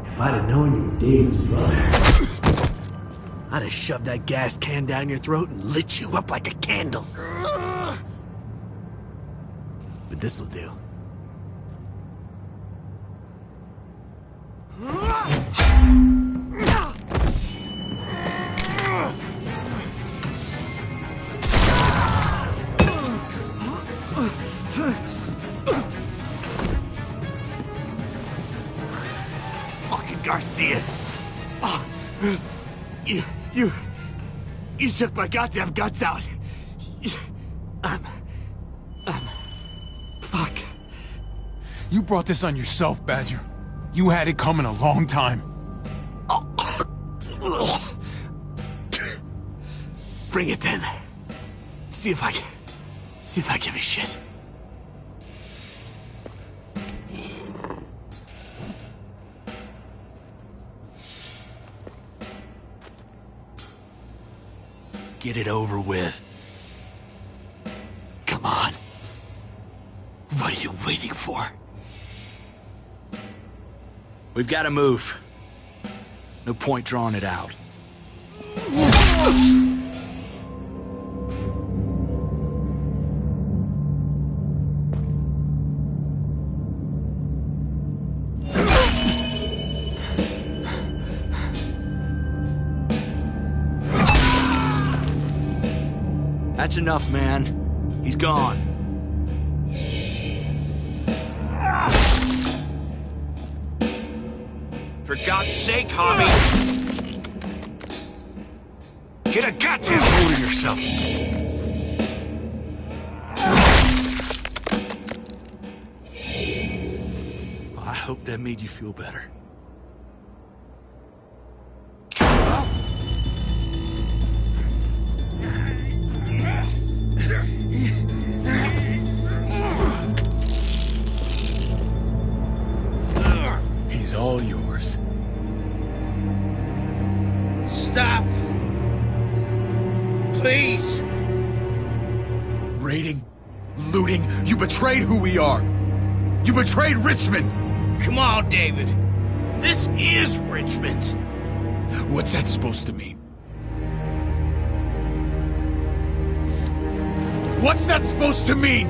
If I'd have known you were David's brother, I'd have shoved that gas can down your throat and lit you up like a candle. But this'll do. Fucking Garcias. Oh, you took my goddamn guts out. Fuck. You brought this on yourself, Badger. You had it coming a long time. Bring it then. See if I give a shit. Get it over with. Come on. What are you waiting for? We've got to move. No point drawing it out. That's enough, man. He's gone. For God's sake, Hobby! Get a goddamn hold of yourself! I hope that made you feel better. He's all yours. Stop! Please! Raiding, looting, you betrayed who we are! You betrayed Richmond! Come on, David. This is Richmond. What's that supposed to mean? What's that supposed to mean?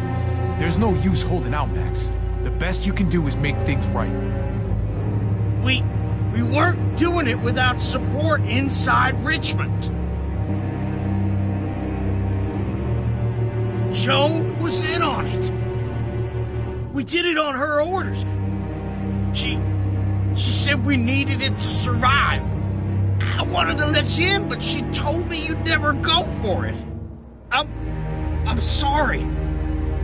There's no use holding out, Max. The best you can do is make things right. We weren't doing it without support inside Richmond. Joan was in on it. We did it on her orders. She said we needed it to survive. I wanted to let you in, but she told me you'd never go for it. I'm sorry.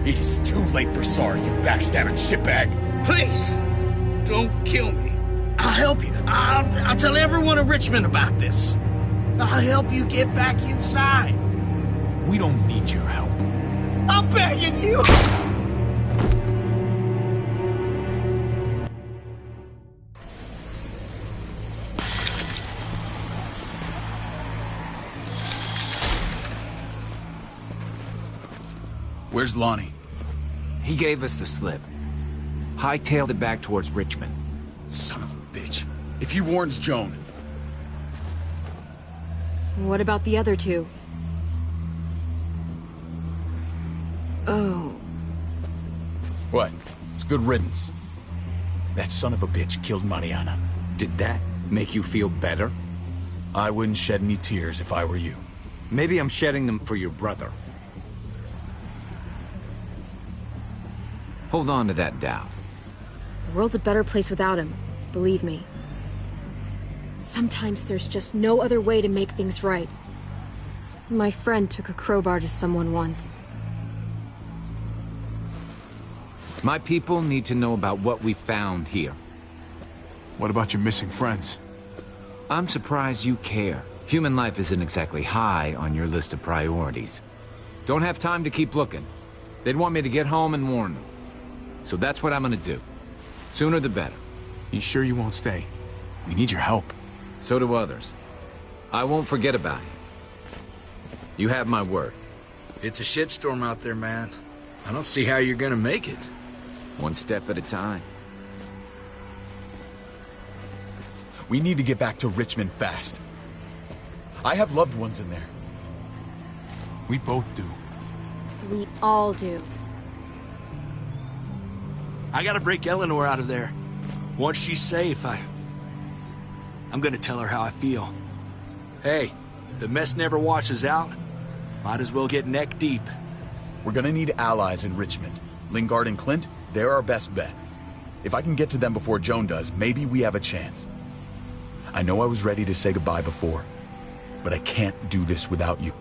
It is too late for sorry, you backstabbing shitbag. Please, don't kill me. I'll help you. I'll tell everyone in Richmond about this. I'll help you get back inside. We don't need your help. I'm begging you. Where's Lonnie? He gave us the slip. Hightailed it back towards Richmond. Son of a bitch. If he warns Joan... What about the other two? Oh. What? It's good riddance. That son of a bitch killed Mariana. Did that make you feel better? I wouldn't shed any tears if I were you. Maybe I'm shedding them for your brother. Hold on to that doubt. The world's a better place without him, believe me. Sometimes there's just no other way to make things right. My friend took a crowbar to someone once. My people need to know about what we found here. What about your missing friends? I'm surprised you care. Human life isn't exactly high on your list of priorities. Don't have time to keep looking. They'd want me to get home and warn them. So that's what I'm gonna do. Sooner the better. You sure you won't stay? We need your help. So do others. I won't forget about you. You have my word. It's a shitstorm out there, man. I don't see how you're gonna make it. One step at a time. We need to get back to Richmond fast. I have loved ones in there. We both do. We all do. I gotta break Eleanor out of there. Once she's safe, I'm gonna tell her how I feel. Hey, the mess never washes out. Might as well get neck deep. We're gonna need allies in Richmond. Lingard and Clint, they're our best bet. If I can get to them before Joan does, maybe we have a chance. I know I was ready to say goodbye before, but I can't do this without you.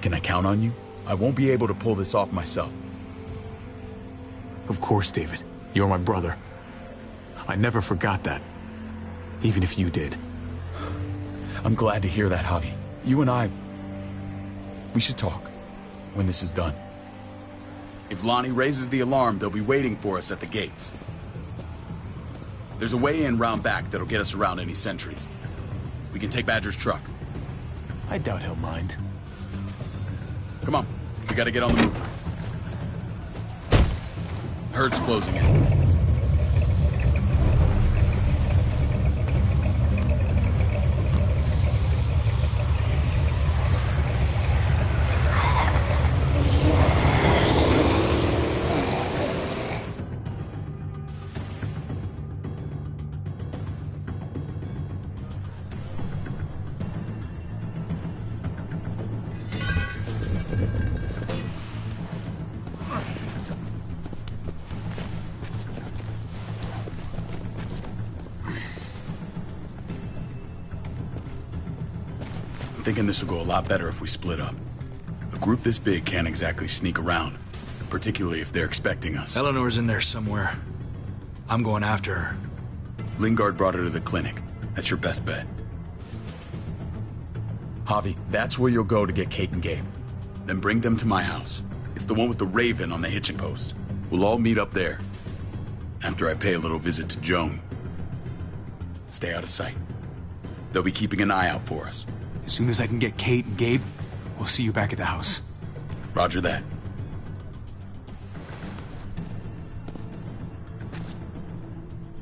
Can I count on you? I won't be able to pull this off myself. Of course, David. You're my brother. I never forgot that. Even if you did. I'm glad to hear that, Javi. You and I... we should talk when this is done. If Lonnie raises the alarm, they'll be waiting for us at the gates. There's a way in round back that'll get us around any sentries. We can take Badger's truck. I doubt he'll mind. Come on, we gotta get on the move. Herd's closing in. Thinking this will go a lot better if we split up. A group this big can't exactly sneak around, particularly if they're expecting us. Eleanor's in there somewhere. I'm going after her. Lingard brought her to the clinic. That's your best bet. Javi, that's where you'll go to get Kate and Gabe. Then bring them to my house. It's the one with the Raven on the hitching post. We'll all meet up there. After I pay a little visit to Joan. Stay out of sight. They'll be keeping an eye out for us. As soon as I can get Kate and Gabe, we'll see you back at the house. Roger that.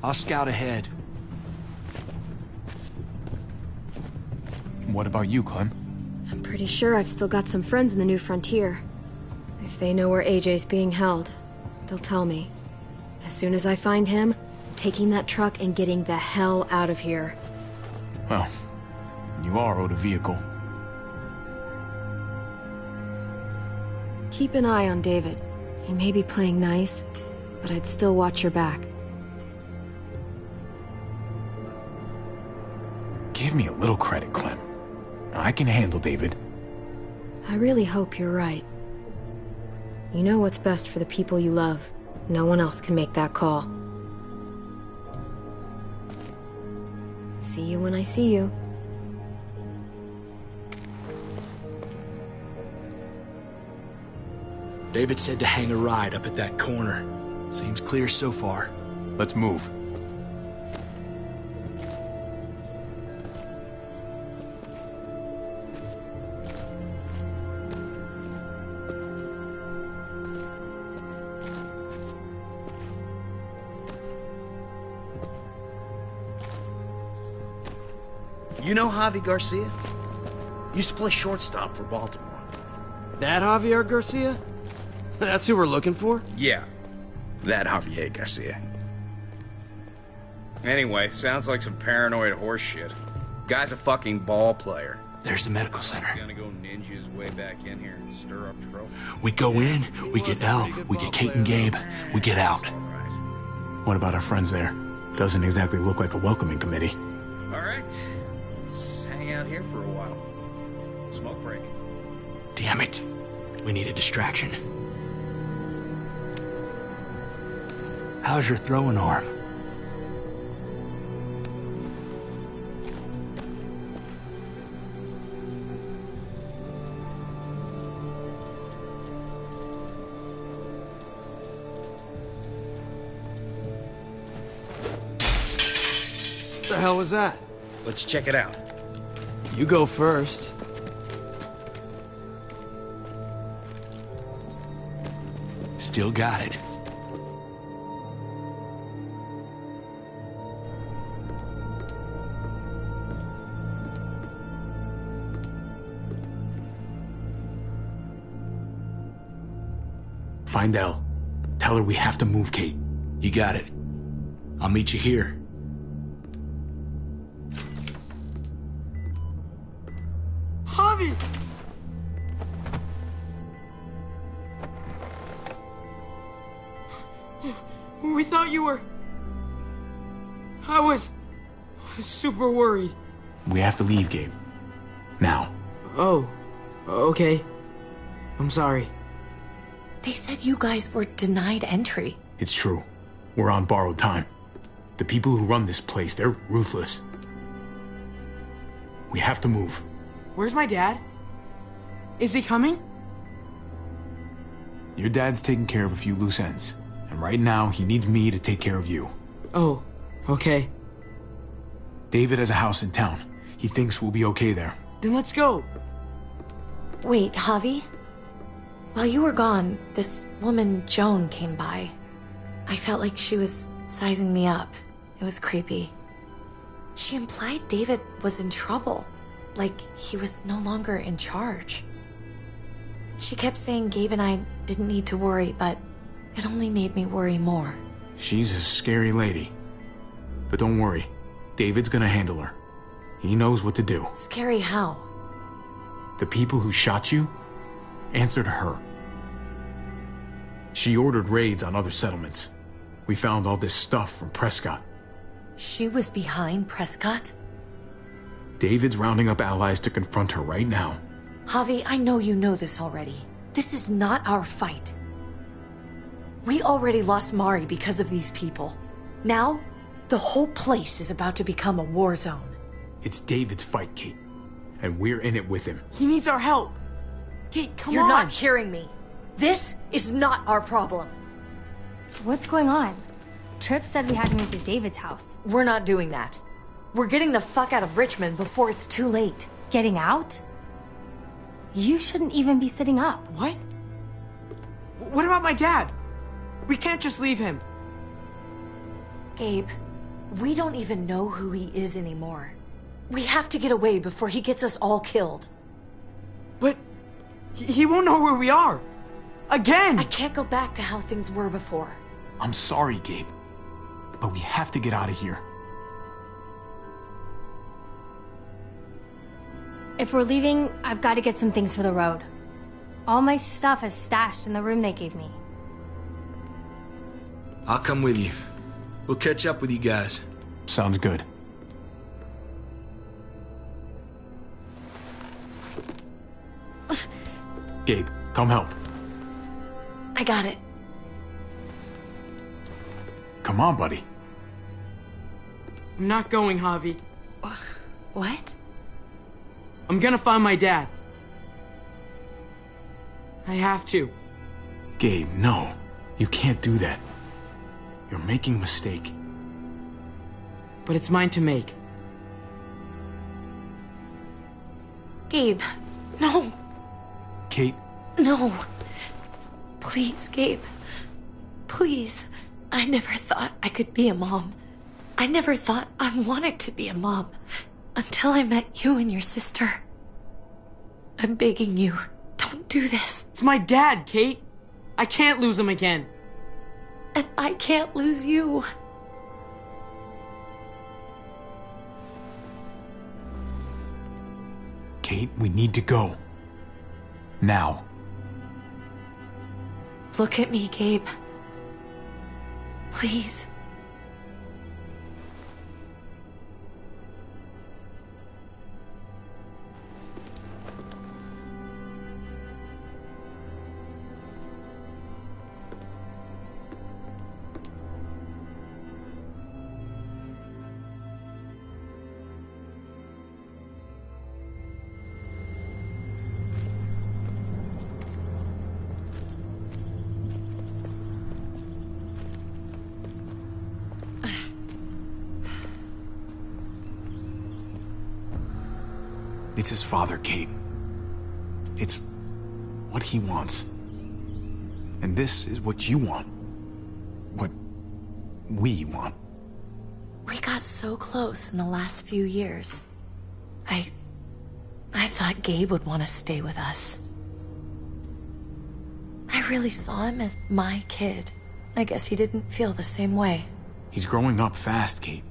I'll scout ahead. What about you, Clem? I'm pretty sure I've still got some friends in the New Frontier. If they know where AJ's being held, they'll tell me. As soon as I find him, I'm taking that truck and getting the hell out of here. Well, you are owed a vehicle. Keep an eye on David. He may be playing nice, but I'd still watch your back. Give me a little credit, Clem. I can handle David. I really hope you're right. You know what's best for the people you love. No one else can make that call. See you when I see you. David said to hang a ride up at that corner. Seems clear so far. Let's move. You know Javi Garcia? Used to play shortstop for Baltimore. That Javier Garcia? That's who we're looking for? Yeah, that Javier Garcia. Anyway, sounds like some paranoid horse shit. Guy's a fucking ball player. There's the medical center. He's gonna go ninja his way back in here and stir up trouble. We go in, we get Elle, we get Kate and Gabe, we get out. What about our friends there? Doesn't exactly look like a welcoming committee. All right, let's hang out here for a while. Smoke break. Damn it. We need a distraction. How's your throwing arm? What the hell was that? Let's check it out. You go first. still got it. Find Elle. Tell her we have to move, Kate. You got it. I'll meet you here. Javi! We thought you were... I was super worried. We have to leave, Gabe. Now. Oh, okay. I'm sorry. They said you guys were denied entry. It's true. We're on borrowed time. The people who run this place, they're ruthless. We have to move. Where's my dad? Is he coming? Your dad's taking care of a few loose ends. And right now, he needs me to take care of you. Oh, okay. David has a house in town. He thinks we'll be okay there. Then let's go. Wait, Javi? While you were gone, this woman, Joan, came by. I felt like she was sizing me up. It was creepy. She implied David was in trouble, like he was no longer in charge. She kept saying Gabe and I didn't need to worry, but it only made me worry more. She's a scary lady. But don't worry, David's gonna handle her. He knows what to do. Scary how? The people who shot you answered her. She ordered raids on other settlements. We found all this stuff from Prescott. She was behind Prescott? David's rounding up allies to confront her right now. Javi, I know you know this already. This is not our fight. We already lost Mari because of these people. Now, the whole place is about to become a war zone. It's David's fight, Kate. And we're in it with him. He needs our help. Kate, come on. You're not hearing me. This is not our problem. What's going on? Tripp said we had to move to David's house. We're not doing that. We're getting the fuck out of Richmond before it's too late. Getting out? You shouldn't even be sitting up. What? What about my dad? We can't just leave him. Gabe, we don't even know who he is anymore. We have to get away before he gets us all killed. But he won't know where we are. Again! I can't go back to how things were before. I'm sorry, Gabe. But we have to get out of here. If we're leaving, I've got to get some things for the road. All my stuff is stashed in the room they gave me. I'll come with you. We'll catch up with you guys. Sounds good. Gabe, come help. I got it. Come on, buddy. I'm not going, Javi. What? I'm gonna find my dad. I have to. Gabe, no. You can't do that. You're making a mistake. But it's mine to make. Gabe, no. Kate. No. Please, Gabe. Please. I never thought I could be a mom. I never thought I wanted to be a mom. Until I met you and your sister. I'm begging you, don't do this. It's my dad, Kate. I can't lose him again. And I can't lose you. Kate, we need to go. Now. Look at me, Gabe. Please. It's his father, Kate. It's what he wants. And this is what you want. What we want. We got so close in the last few years. I thought Gabe would want to stay with us. I really saw him as my kid. I guess he didn't feel the same way. He's growing up fast, Kate.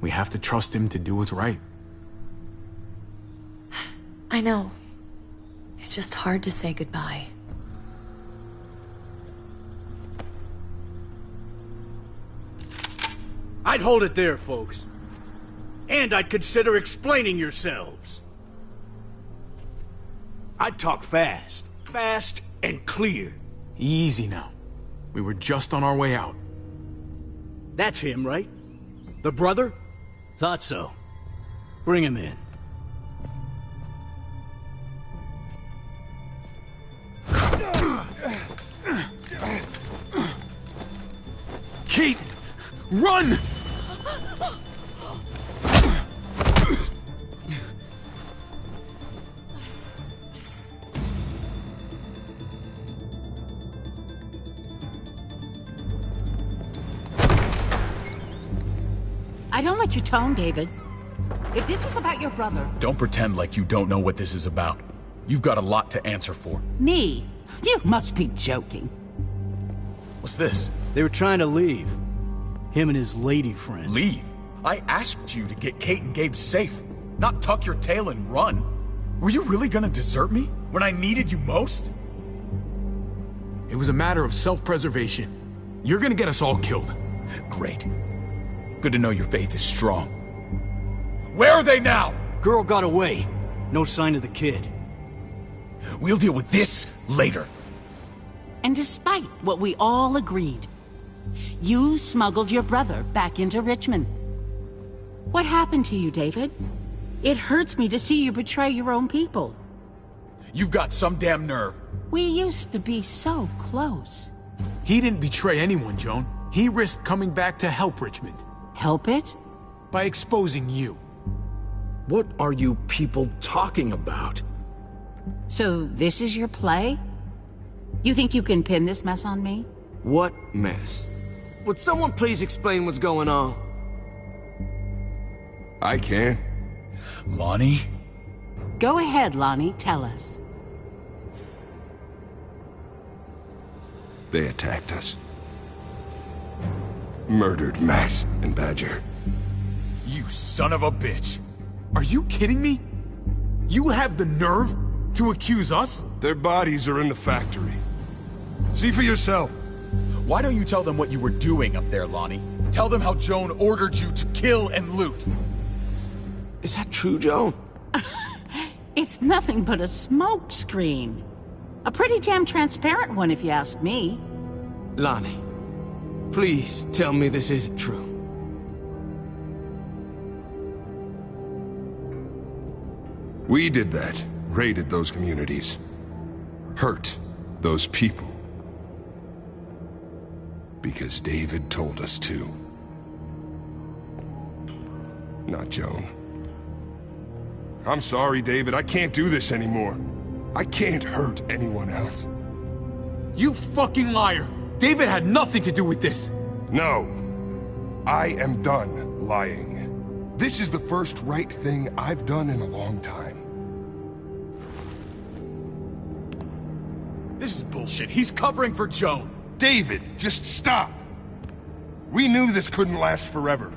We have to trust him to do what's right. I know. It's just hard to say goodbye. I'd hold it there, folks. And I'd consider explaining yourselves. I'd talk fast. Fast and clear. Easy now. We were just on our way out. That's him, right? The brother? Thought so. Bring him in. Kate! Run! I don't like your tone, David. If this is about your brother... Don't pretend like you don't know what this is about. You've got a lot to answer for. Me? You must be joking. What's this? They were trying to leave. Him and his lady friend. Leave? I asked you to get Kate and Gabe safe, not tuck your tail and run. Were you really gonna desert me when I needed you most? It was a matter of self-preservation. You're gonna get us all killed. Great. Good to know your faith is strong. Where are they now? Girl got away. No sign of the kid. We'll deal with this later. And despite what we all agreed, you smuggled your brother back into Richmond. What happened to you, David? It hurts me to see you betray your own people. You've got some damn nerve. We used to be so close. He didn't betray anyone, Joan. He risked coming back to help Richmond. Help it? By exposing you. What are you people talking about? So this is your play? You think you can pin this mess on me? What mess? Would someone please explain what's going on? I can. Lonnie? Go ahead, Lonnie. Tell us. They attacked us. Murdered Max and Badger. You son of a bitch. Are you kidding me? You have the nerve to accuse us? Their bodies are in the factory. See for yourself. Why don't you tell them what you were doing up there, Lonnie? Tell them how Joan ordered you to kill and loot. Is that true, Joan? It's nothing but a smoke screen. A pretty damn transparent one, if you ask me. Lonnie, please tell me this isn't true. We did that. Raided those communities. Hurt those people. Because David told us to. Not Joan. I'm sorry, David. I can't do this anymore. I can't hurt anyone else. You fucking liar! David had nothing to do with this! No. I am done lying. This is the first right thing I've done in a long time. This is bullshit. He's covering for Joan. David, just stop. We knew this couldn't last forever.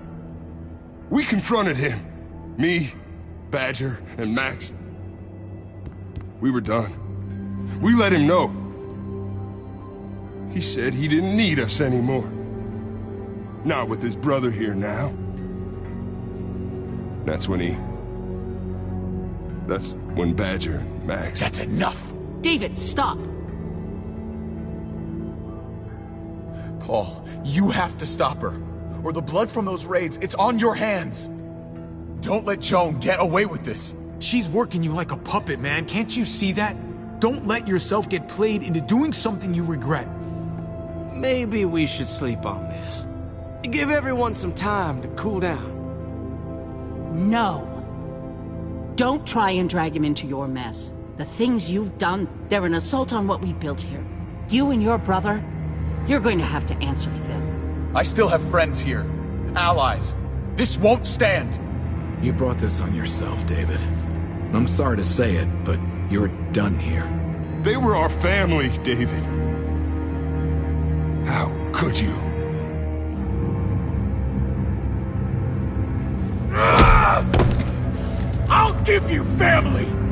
We confronted him. Me, Badger, and Max. We were done. We let him know. He said he didn't need us anymore. Not with his brother here now. That's when Badger and Max... That's enough! David, stop! Paul, you have to stop her. Or the blood from those raids, it's on your hands. Don't let Joan get away with this. She's working you like a puppet, man. Can't you see that? Don't let yourself get played into doing something you regret. Maybe we should sleep on this. Give everyone some time to cool down. No. Don't try and drag him into your mess. The things you've done, they're an assault on what we built here. You and your brother, you're going to have to answer for them. I still have friends here. Allies. This won't stand. You brought this on yourself, David. I'm sorry to say it, but you're done here. They were our family, David. How could you? I'll give you family!